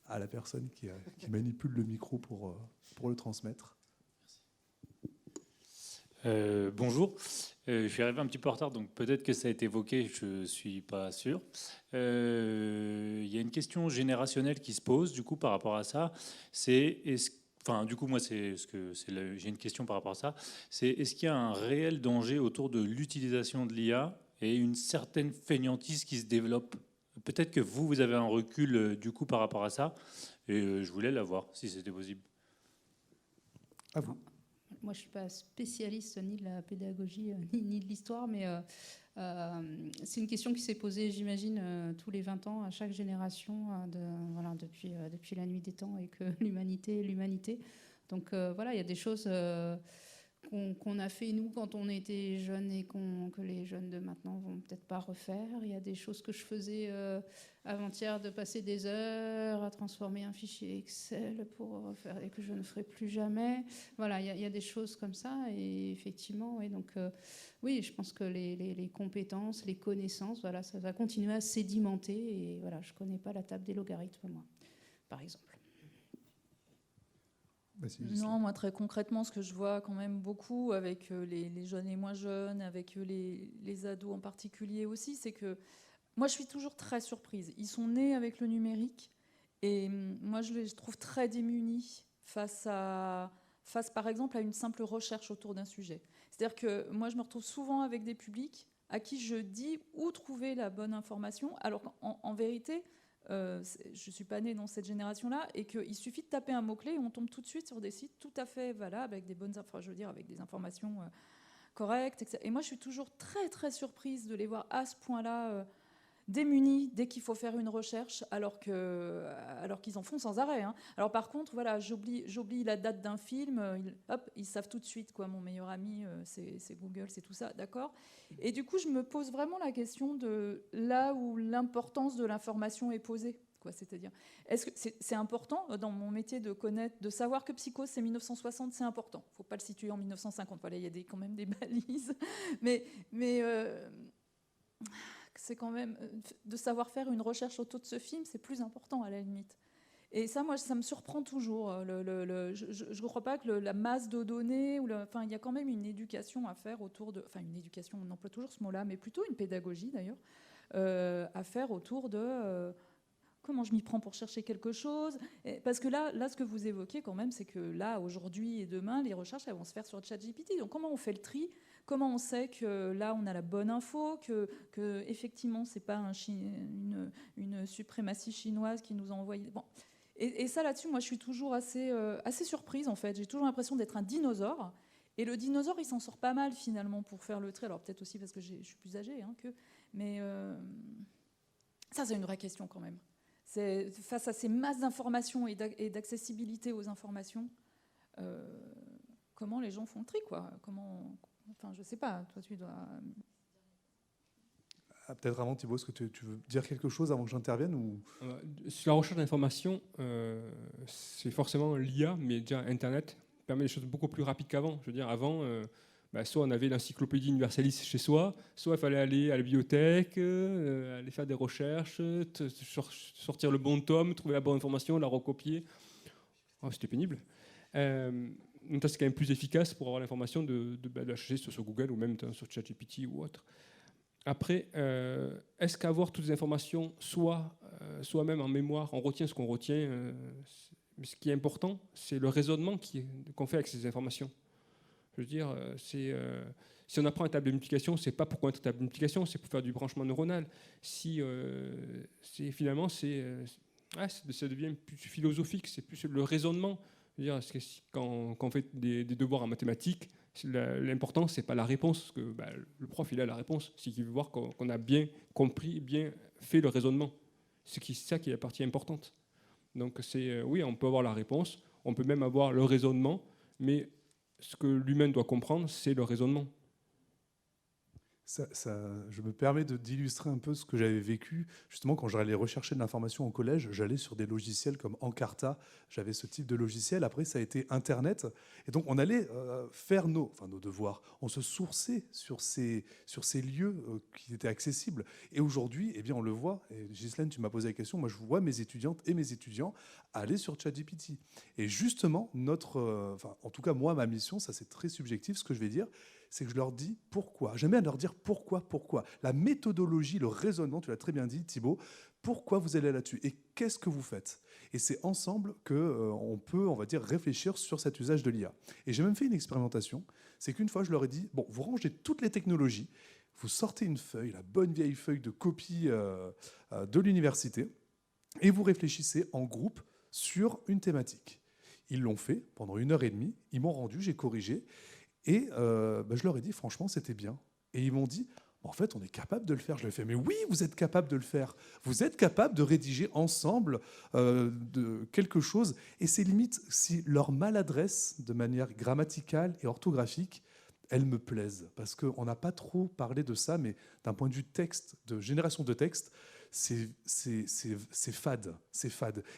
à la personne qui manipule le micro pour le transmettre. Bonjour, je suis arrivé un petit peu en retard, donc peut-être que ça a été évoqué, je ne suis pas sûr. Il y a une question générationnelle qui se pose du coup par rapport à ça. Du coup, moi, j'ai une question par rapport à ça. C'est est-ce qu'il y a un réel danger autour de l'utilisation de l'IA et une certaine fainéantise qui se développe? Peut-être que vous avez un recul du coup par rapport à ça, et je voulais l'avoir si c'était possible. À vous. Moi, je ne suis pas spécialiste ni de la pédagogie ni de l'histoire, mais c'est une question qui s'est posée, j'imagine, tous les 20 ans, à chaque génération, depuis la nuit des temps, et que l'humanité. Donc voilà, il y a des choses qu'on a fait, nous, quand on était jeunes et que les jeunes de maintenant vont peut-être pas refaire. Il y a des choses que je faisais avant-hier, de passer des heures à transformer un fichier Excel pour refaire, et que je ne ferai plus jamais. Voilà, il y a des choses comme ça. Et effectivement, oui, donc, oui, je pense que les compétences, les connaissances, voilà, ça va continuer à sédimenter. Et voilà, je ne connais pas la table des logarithmes, moi, par exemple. Non, moi très concrètement, ce que je vois quand même beaucoup avec les jeunes et moins jeunes, avec les ados en particulier aussi, c'est que moi je suis toujours très surprise. Ils sont nés avec le numérique et moi je les trouve très démunis face par exemple à une simple recherche autour d'un sujet. C'est-à-dire que moi je me retrouve souvent avec des publics à qui je dis où trouver la bonne information, alors qu'en vérité, je ne suis pas née dans cette génération-là, et qu'il suffit de taper un mot-clé et on tombe tout de suite sur des sites tout à fait valables, avec des bonnes, avec des informations correctes, etc. Et moi, je suis toujours très, très surprise de les voir à ce point-là démunis dès qu'il faut faire une recherche, alors qu'ils en font sans arrêt. Hein. Alors par contre, voilà, j'oublie la date d'un film, ils savent tout de suite, quoi. Mon meilleur ami, c'est Google, c'est tout ça, d'accord. Et du coup, je me pose vraiment la question de là où l'importance de l'information est posée. C'est-à-dire, est-ce que c'est important dans mon métier de connaître, de savoir que Psychose c'est 1960, c'est important. Il ne faut pas le situer en 1950. Voilà, il y a quand même des balises, mais c'est quand même de savoir faire une recherche autour de ce film, c'est plus important à la limite. Et ça, moi, ça me surprend toujours. Je ne crois pas que la masse de données, il y a quand même une éducation à faire autour de, une éducation, on emploie toujours ce mot-là, mais plutôt une pédagogie d'ailleurs, à faire autour de comment je m'y prends pour chercher quelque chose. Parce que là, ce que vous évoquez quand même, c'est que là, aujourd'hui et demain, les recherches, elles vont se faire sur ChatGPT. Donc comment on fait le tri ? Comment on sait que là, on a la bonne info, que effectivement, c'est pas une suprématie chinoise qui nous a envoyé... Bon. Et ça, là-dessus, moi, je suis toujours assez surprise, en fait. J'ai toujours l'impression d'être un dinosaure. Et le dinosaure, il s'en sort pas mal, finalement, pour faire le tri. Alors, peut-être aussi parce que je suis plus âgée mais ça, c'est une vraie question, quand même. C'est, face à ces masses d'informations et d'accessibilité aux informations, comment les gens font le tri, quoi. Je sais pas, toi tu dois... Peut-être avant, Thibaut, est-ce que tu veux dire quelque chose avant que j'intervienne ou... Sur la recherche d'informations, c'est forcément l'IA, mais déjà Internet permet des choses beaucoup plus rapides qu'avant. Je veux dire, avant, soit on avait l'encyclopédie universaliste chez soi, soit il fallait aller à la bibliothèque, aller faire des recherches, sortir le bon tome, trouver la bonne information, la recopier. Oh, c'était pénible. Donc ça, c'est quand même plus efficace pour avoir l'information de la chercher sur Google ou même sur ChatGPT ou autre. Après, est-ce qu'avoir toutes les informations, soi-même en mémoire, on retient ce qu'on retient, mais ce qui est important, c'est le raisonnement qu'on fait avec ces informations. Je veux dire, si on apprend un table de multiplication, c'est pas pour connaître une table de multiplication, c'est pour faire du branchement neuronal. Finalement, ça devient plus philosophique, c'est plus le raisonnement. Je veux dire, quand on fait des devoirs en mathématiques, l'important, c'est pas la réponse, parce que le prof, il a la réponse. C'est qu'il veut voir qu'on a bien compris, bien fait le raisonnement. C'est ça qui est la partie importante. Donc, oui, on peut avoir la réponse, on peut même avoir le raisonnement, mais ce que l'humain doit comprendre, c'est le raisonnement. Je me permets d'illustrer un peu ce que j'avais vécu. Justement, quand j'allais rechercher de l'information au collège, j'allais sur des logiciels comme Encarta. J'avais ce type de logiciel. Après, ça a été Internet. Et donc, on allait faire nos devoirs. On se sourçait sur ces lieux qui étaient accessibles. Et aujourd'hui, eh bien, on le voit. Et Ghislaine, tu m'as posé la question. Moi, je vois mes étudiantes et mes étudiants aller sur ChatGPT. Et justement, en tout cas, moi, ma mission, ça c'est très subjectif, ce que je vais dire, c'est que je leur dis pourquoi. J'aime bien leur dire pourquoi. La méthodologie, le raisonnement, tu l'as très bien dit, Thibaut, pourquoi vous allez là-dessus et qu'est-ce que vous faites. Et c'est ensemble qu'on peut, on va dire, réfléchir sur cet usage de l'IA. Et j'ai même fait une expérimentation, c'est qu'une fois, je leur ai dit, bon, vous rangez toutes les technologies, vous sortez une feuille, la bonne vieille feuille de copie de l'université, et vous réfléchissez en groupe sur une thématique. Ils l'ont fait pendant 1h30, ils m'ont rendu, j'ai corrigé, et je leur ai dit, franchement, c'était bien. Et ils m'ont dit, en fait, on est capable de le faire. Je leur ai fait, mais oui, vous êtes capable de le faire. Vous êtes capable de rédiger ensemble de quelque chose. Et c'est limite si leur maladresse, de manière grammaticale et orthographique, elles me plaisent. Parce qu'on n'a pas trop parlé de ça, mais d'un point de vue texte, de génération de texte, c'est fade.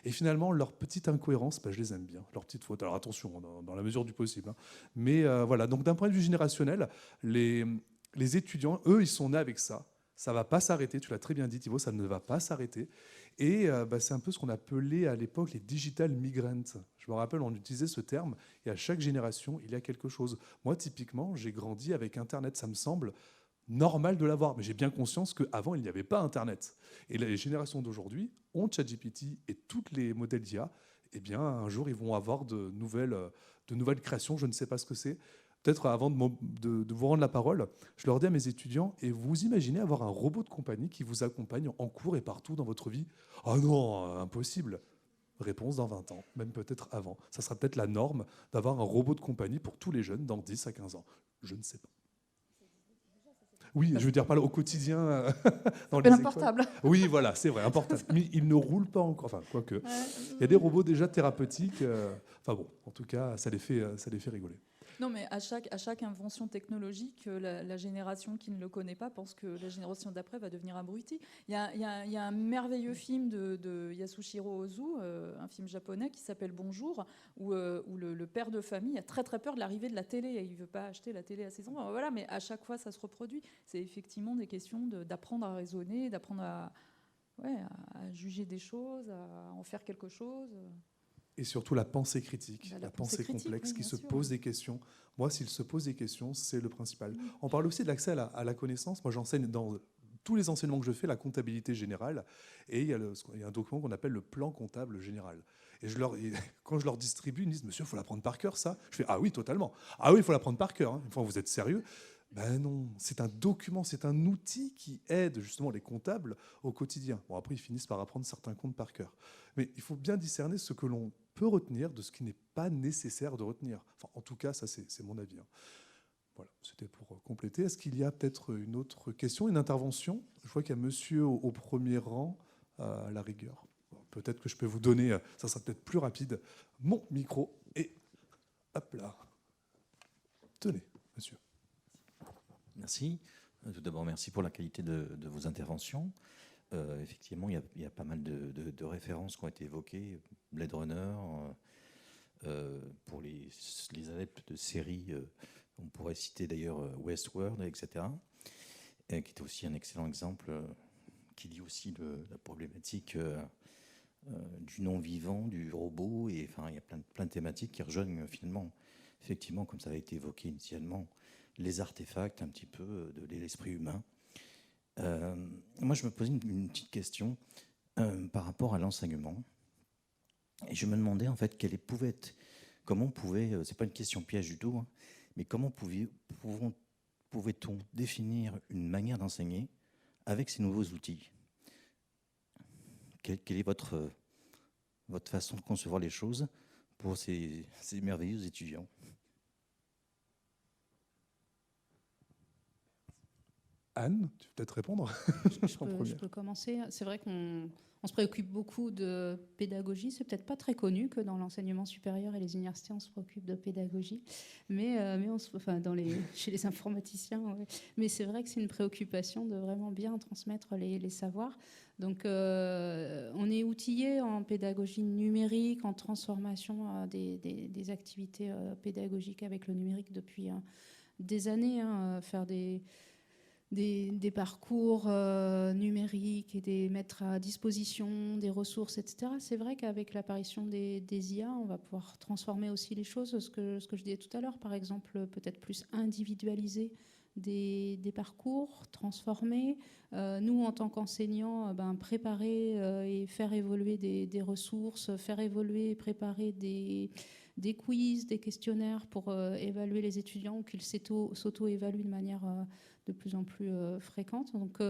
Et finalement, leurs petites incohérences, je les aime bien. Leurs petites fautes. Alors attention, dans la mesure du possible. Mais voilà, donc d'un point de vue générationnel, les étudiants, eux, ils sont nés avec ça. Ça ne va pas s'arrêter. Tu l'as très bien dit, Thibaut, ça ne va pas s'arrêter. Et c'est un peu ce qu'on appelait à l'époque les digital migrants. Je me rappelle, on utilisait ce terme. Et à chaque génération, il y a quelque chose. Moi, typiquement, j'ai grandi avec Internet. Ça me semble normal de l'avoir, mais j'ai bien conscience qu'avant, il n'y avait pas Internet. Et les générations d'aujourd'hui ont ChatGPT et tous les modèles d'IA. Eh bien, un jour, ils vont avoir de nouvelles créations. Je ne sais pas ce que c'est. Peut-être avant de vous rendre la parole, je leur dis à mes étudiants, et vous imaginez avoir un robot de compagnie qui vous accompagne en cours et partout dans votre vie? Ah non, impossible. Réponse dans 20 ans, même peut-être avant. Ça sera peut-être la norme d'avoir un robot de compagnie pour tous les jeunes dans 10 à 15 ans. Je ne sais pas. Oui, je veux dire, pas au quotidien dans les écoles. Portable. Oui, voilà, c'est vrai, un portable. Mais il ne roule pas encore. Enfin, quoique. Il y a des robots déjà thérapeutiques. Enfin bon, en tout cas, ça les fait rigoler. Non, mais à chaque invention technologique, la génération qui ne le connaît pas pense que la génération d'après va devenir abrutie. Il y a un merveilleux film de Yasushiro Ozu, un film japonais qui s'appelle Bonjour, où le père de famille a très très peur de l'arrivée de la télé et il ne veut pas acheter la télé à ses enfants. Voilà, mais à chaque fois, ça se reproduit. C'est effectivement des questions d'apprendre à raisonner, d'apprendre à juger des choses, à en faire quelque chose. Et surtout la pensée critique, la pensée complexe, oui, qui se sûr. pose des questions. Moi, s'il se pose des questions, c'est le principal. On parle aussi de l'accès à la connaissance. Moi, j'enseigne dans tous les enseignements que je fais la comptabilité générale. Et il y a un document qu'on appelle le plan comptable général. Et quand je leur distribue, ils me disent, monsieur, il faut l'apprendre par cœur, ça. Je fais, ah oui, totalement. Ah oui, il faut l'apprendre par cœur. Enfin, vous êtes sérieux? Ben non, c'est un document, c'est un outil qui aide justement les comptables au quotidien. Bon, après, ils finissent par apprendre certains comptes par cœur. Mais il faut bien discerner ce que l'on peut retenir de ce qui n'est pas nécessaire de retenir. Enfin, en tout cas, ça, c'est mon avis. Voilà, c'était pour compléter. Est-ce qu'il y a peut-être une autre question, une intervention? Je vois qu'il y a monsieur au premier rang, à la rigueur. Bon, peut-être que je peux vous donner, ça sera peut-être plus rapide, mon micro. Et hop là. Tenez, monsieur. Merci. Tout d'abord, merci pour la qualité de vos interventions. Effectivement, il y a pas mal de références qui ont été évoquées. Blade Runner, pour les adeptes de séries, on pourrait citer d'ailleurs Westworld, etc., qui est aussi un excellent exemple, qui dit aussi la problématique du non-vivant, du robot, et enfin, il y a plein de thématiques qui rejoignent finalement, effectivement, comme ça a été évoqué initialement, les artefacts un petit peu de l'esprit humain. Moi, je me posais une petite question par rapport à l'enseignement. Et je me demandais en fait comment pouvait, c'est pas une question piège du tout, hein, mais comment pouvait-on définir une manière d'enseigner avec ces nouveaux outils? Quelle est votre façon de concevoir les choses pour ces merveilleux étudiants? Anne, tu peux peut-être répondre. Je peux commencer. C'est vrai qu'on se préoccupe beaucoup de pédagogie. C'est peut-être pas très connu que dans l'enseignement supérieur et les universités, on se préoccupe de pédagogie. Mais chez les informaticiens, ouais. Mais c'est vrai que c'est une préoccupation de vraiment bien transmettre les savoirs. Donc, on est outillé en pédagogie numérique, en transformation des activités pédagogiques avec le numérique depuis des années. Faire des parcours numériques et mettre à disposition des ressources, etc. C'est vrai qu'avec l'apparition des IA, on va pouvoir transformer aussi les choses. Ce que je disais tout à l'heure, par exemple, peut-être plus individualiser des parcours, transformer. Nous, en tant qu'enseignants, préparer et faire évoluer des ressources, faire évoluer et préparer des quiz, des questionnaires pour évaluer les étudiants ou qu'ils s'auto-évaluent de manière de plus en plus fréquente. Donc,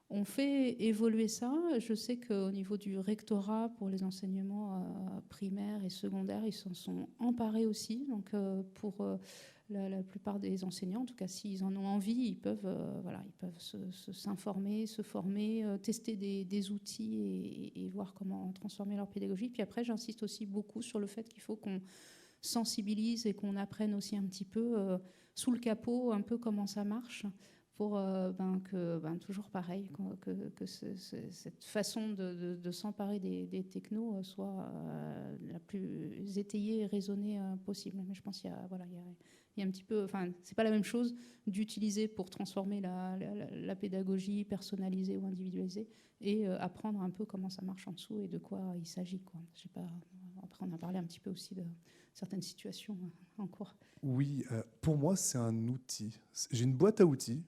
on fait évoluer ça. Je sais qu'au niveau du rectorat, pour les enseignements primaires et secondaires, ils s'en sont emparés aussi. Donc, pour la plupart des enseignants, en tout cas, s'ils en ont envie, ils peuvent s'informer, se former, tester des outils et voir comment transformer leur pédagogie. Puis après, j'insiste aussi beaucoup sur le fait qu'il faut qu'on sensibilise et qu'on apprenne aussi un petit peu sous le capot un peu comment ça marche pour toujours pareil, que cette façon de s'emparer des technos soit la plus étayée et raisonnée possible. Mais je pense qu'il y a un petit peu, c'est pas la même chose d'utiliser pour transformer la pédagogie personnalisée ou individualisée et apprendre un peu comment ça marche en dessous et de quoi il s'agit, quoi. Je sais pas, après on a parlé un petit peu aussi de certaines situations en cours. Oui, pour moi, c'est un outil. J'ai une boîte à outils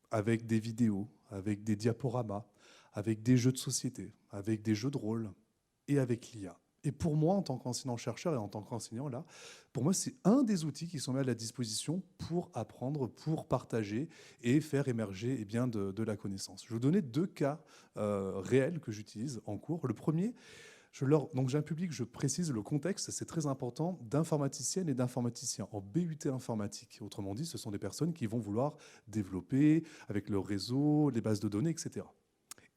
avec des vidéos, avec des diaporamas, avec des jeux de société, avec des jeux de rôle et avec l'IA. Et pour moi, en tant qu'enseignant-chercheur et en tant qu'enseignant, là, pour moi, c'est un des outils qui sont mis à la disposition pour apprendre, pour partager et faire émerger de la connaissance. Je vais vous donner 2 cas réels que j'utilise en cours. Le premier, donc j'ai un public, je précise le contexte, c'est très important, d'informaticiennes et d'informaticiens en BUT informatique. Autrement dit, ce sont des personnes qui vont vouloir développer avec leur réseau, les bases de données, etc.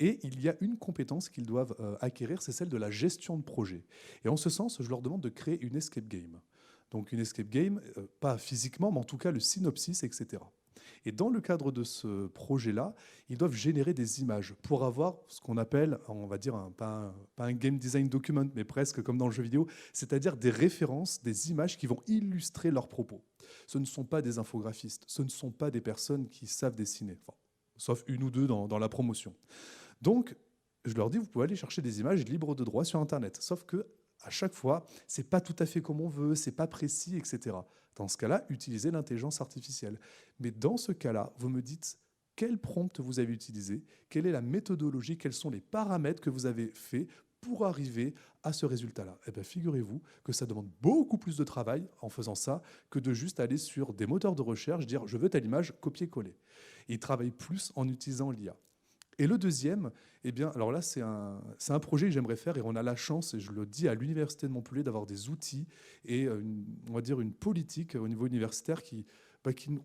Et il y a une compétence qu'ils doivent acquérir, c'est celle de la gestion de projet. Et en ce sens, je leur demande de créer une escape game. Donc une escape game, pas physiquement, mais en tout cas le synopsis, etc. Et dans le cadre de ce projet-là, ils doivent générer des images pour avoir ce qu'on appelle, on va dire, pas un game design document, mais presque comme dans le jeu vidéo, c'est-à-dire des références, des images qui vont illustrer leurs propos. Ce ne sont pas des infographistes, ce ne sont pas des personnes qui savent dessiner, sauf une ou deux dans la promotion. Donc, je leur dis, vous pouvez aller chercher des images libres de droit sur Internet, sauf que à chaque fois, c'est pas tout à fait comme on veut, c'est pas précis, etc. Dans ce cas-là, utilisez l'intelligence artificielle. Mais dans ce cas-là, vous me dites quel prompt vous avez utilisé, quelle est la méthodologie, quels sont les paramètres que vous avez faits pour arriver à ce résultat-là. Eh bien, figurez-vous que ça demande beaucoup plus de travail en faisant ça que de juste aller sur des moteurs de recherche, dire je veux telle image, copier-coller. Ils travaillent plus en utilisant l'IA. Et le deuxième, alors là, c'est un projet que j'aimerais faire et on a la chance, et je le dis à l'Université de Montpellier, d'avoir des outils et on va dire une politique au niveau universitaire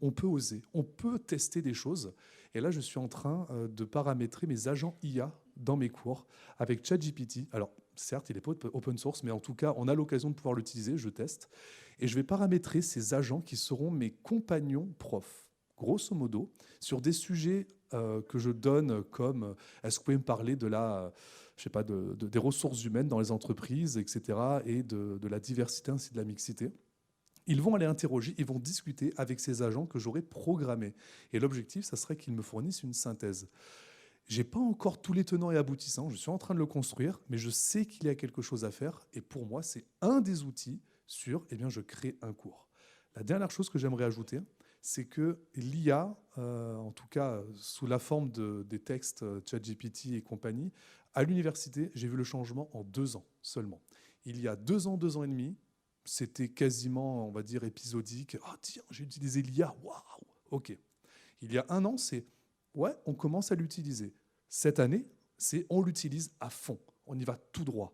on peut oser, on peut tester des choses. Et là, je suis en train de paramétrer mes agents IA dans mes cours avec ChatGPT. Alors, certes, il n'est pas open source, mais en tout cas, on a l'occasion de pouvoir l'utiliser, je teste. Et je vais paramétrer ces agents qui seront mes compagnons profs, grosso modo, sur des sujets que je donne comme est-ce que vous pouvez me parler de des ressources humaines dans les entreprises, etc., et de la diversité ainsi de la mixité. Ils vont aller interroger, ils vont discuter avec ces agents que j'aurai programmés. Et l'objectif, ça serait qu'ils me fournissent une synthèse. Je n'ai pas encore tous les tenants et aboutissants, je suis en train de le construire, mais je sais qu'il y a quelque chose à faire. Et pour moi, c'est un des outils sur, je crée un cours. La dernière chose que j'aimerais ajouter, c'est que l'IA, en tout cas sous la forme des textes ChatGPT et compagnie, à l'université, j'ai vu le changement en 2 ans seulement. Il y a 2 ans, 2 ans et demi, c'était quasiment, on va dire, épisodique. Ah tiens, j'ai utilisé l'IA, waouh, ok. Il y a 1 an, c'est ouais, on commence à l'utiliser. Cette année, c'est on l'utilise à fond, on y va tout droit.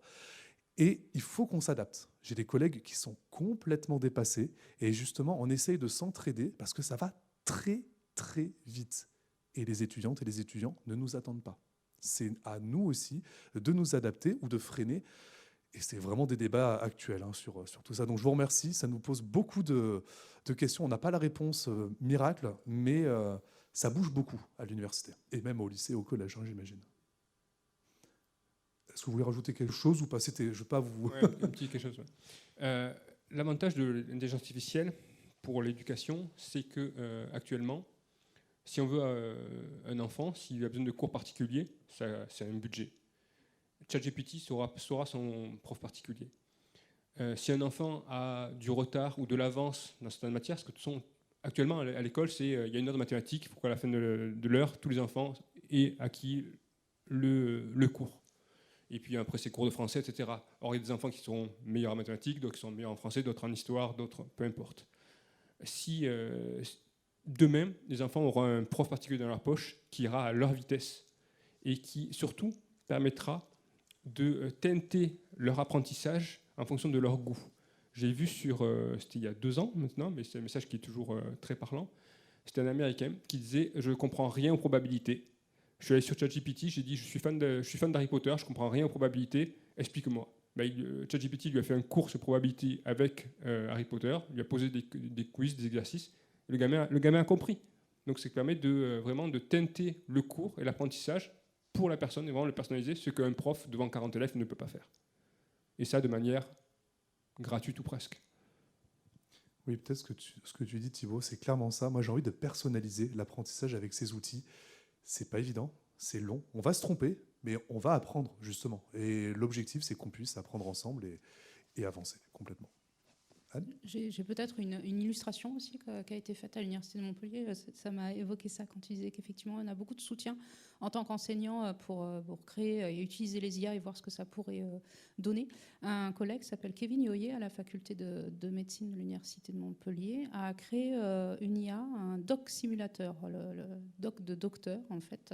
Et il faut qu'on s'adapte. J'ai des collègues qui sont complètement dépassés et justement, on essaye de s'entraider parce que ça va très, très vite. Et les étudiantes et les étudiants ne nous attendent pas. C'est à nous aussi de nous adapter ou de freiner. Et c'est vraiment des débats actuels sur tout ça. Donc je vous remercie. Ça nous pose beaucoup de questions. On n'a pas la réponse miracle, mais ça bouge beaucoup à l'université et même au lycée, au collège, j'imagine. Est-ce que vous voulez rajouter quelque chose ou pas? Je ne veux pas vous... Ouais, un petit quelque chose. Ouais. L'avantage de l'intelligence artificielle pour l'éducation, c'est que actuellement, si on veut un enfant, s'il a besoin de cours particuliers, c'est un budget. ChatGPT saura son prof particulier. Si un enfant a du retard ou de l'avance dans certaines matières, parce que actuellement à l'école, il y a une heure de mathématiques, il faut qu'à la fin de l'heure, tous les enfants aient acquis le cours. Et puis après, c'est cours de français, etc. Or, il y a des enfants qui seront meilleurs en mathématiques, d'autres qui sont meilleurs en français, d'autres en histoire, d'autres, peu importe. Si demain, les enfants auront un prof particulier dans leur poche qui ira à leur vitesse et qui, surtout, permettra de teinter leur apprentissage en fonction de leur goût. J'ai vu c'était il y a 2 ans maintenant, mais c'est un message qui est toujours très parlant. C'était un Américain qui disait « Je ne comprends rien aux probabilités ». Je suis allé sur ChatGPT, j'ai dit je suis fan d'Harry Potter, je ne comprends rien aux probabilités, explique-moi. ChatGPT lui a fait un cours sur probabilité avec Harry Potter, lui a posé des quiz, des exercices, et le gamin a compris. Donc ça permet vraiment de teinter le cours et l'apprentissage pour la personne, et vraiment le personnaliser, ce qu'un prof devant 40 élèves ne peut pas faire. Et ça de manière gratuite ou presque. Oui, peut-être ce que tu dis, Thibaut, c'est clairement ça. Moi, j'ai envie de personnaliser l'apprentissage avec ces outils. C'est pas évident, c'est long. On va se tromper, mais on va apprendre, justement. Et l'objectif, c'est qu'on puisse apprendre ensemble et avancer complètement. Anne ? J'ai peut-être une illustration aussi qui a été faite à l'Université de Montpellier. Ça m'a évoqué ça quand tu disais qu'effectivement, on a beaucoup de soutien en tant qu'enseignant pour créer et utiliser les IA et voir ce que ça pourrait donner. Un collègue s'appelle Kevin Yoyer à la faculté de médecine de l'Université de Montpellier a créé une IA, un doc simulateur, le doc de docteur en fait.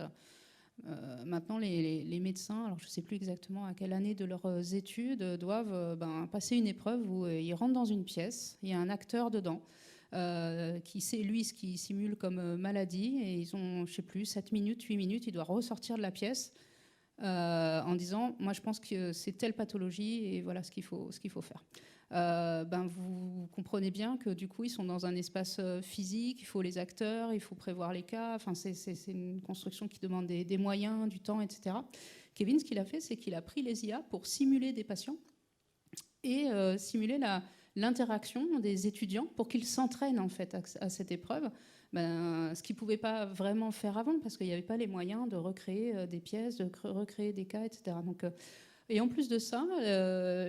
Maintenant, les médecins, alors je ne sais plus exactement à quelle année de leurs études, doivent passer une épreuve où ils rentrent dans une pièce, il y a un acteur dedans qui sait, lui, ce qu'il simule comme maladie, et ils ont, je ne sais plus, 7 minutes, 8 minutes, il doit ressortir de la pièce en disant, moi je pense que c'est telle pathologie et voilà ce qu'il faut faire. Vous comprenez bien que du coup ils sont dans un espace physique, il faut les acteurs, il faut prévoir les cas, enfin, c'est une construction qui demande des moyens, du temps, etc. Kevin, ce qu'il a fait, c'est qu'il a pris les IA pour simuler des patients et simuler l'interaction des étudiants pour qu'ils s'entraînent en fait à cette épreuve. Ce qu'ils ne pouvaient pas vraiment faire avant parce qu'il n'y avait pas les moyens de recréer des pièces, de recréer des cas, etc. Donc, et en plus de ça,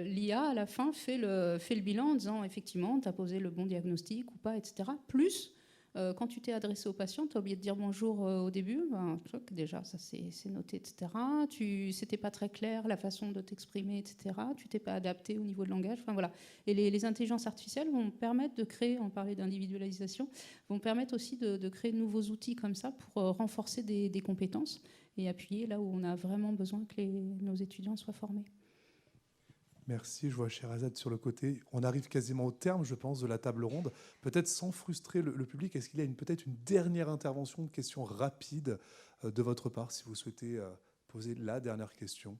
l'IA, à la fin, fait le bilan en disant, effectivement, tu as posé le bon diagnostic ou pas, etc. Plus, quand tu t'es adressé au patient, tu as oublié de dire bonjour au début. Déjà, ça c'est noté, etc. C'était pas très clair, la façon de t'exprimer, etc. Tu t'es pas adapté au niveau de langage. Enfin, voilà. Et les intelligences artificielles vont permettre de créer, on parlait d'individualisation, vont permettre aussi de créer de nouveaux outils comme ça pour renforcer des compétences et appuyer là où on a vraiment besoin que nos étudiants soient formés. Merci, je vois Sherazade sur le côté. On arrive quasiment au terme, je pense, de la table ronde. Peut-être sans frustrer le public, est-ce qu'il y a peut-être une dernière intervention, une question rapide de votre part, si vous souhaitez poser la dernière question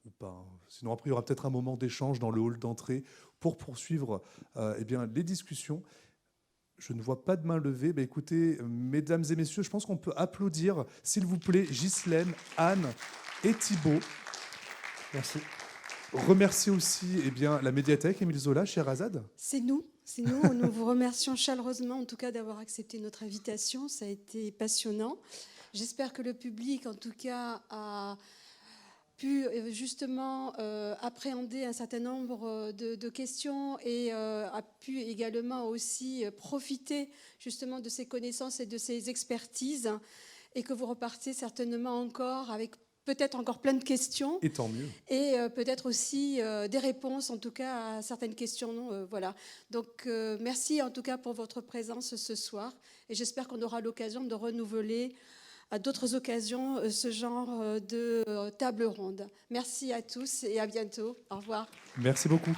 ou pas. Sinon, après, il y aura peut-être un moment d'échange dans le hall d'entrée pour poursuivre les discussions. Je ne vois pas de main levée. Écoutez, mesdames et messieurs, je pense qu'on peut applaudir, s'il vous plaît, Ghislaine, Anne et Thibaut. Merci. Remercier aussi la médiathèque, Émile Zola, Sherazade. C'est nous. Nous vous remercions chaleureusement, en tout cas, d'avoir accepté notre invitation. Ça a été passionnant. J'espère que le public, en tout cas, a pu justement appréhender un certain nombre de questions et a pu également aussi profiter justement de ces connaissances et de ces expertises, et que vous repartez certainement encore avec peut-être encore plein de questions. Et tant mieux. Et peut-être aussi des réponses, en tout cas, à certaines questions. Voilà. Donc, merci en tout cas pour votre présence ce soir. Et j'espère qu'on aura l'occasion de renouveler à d'autres occasions ce genre de table ronde. Merci à tous et à bientôt. Au revoir. Merci beaucoup.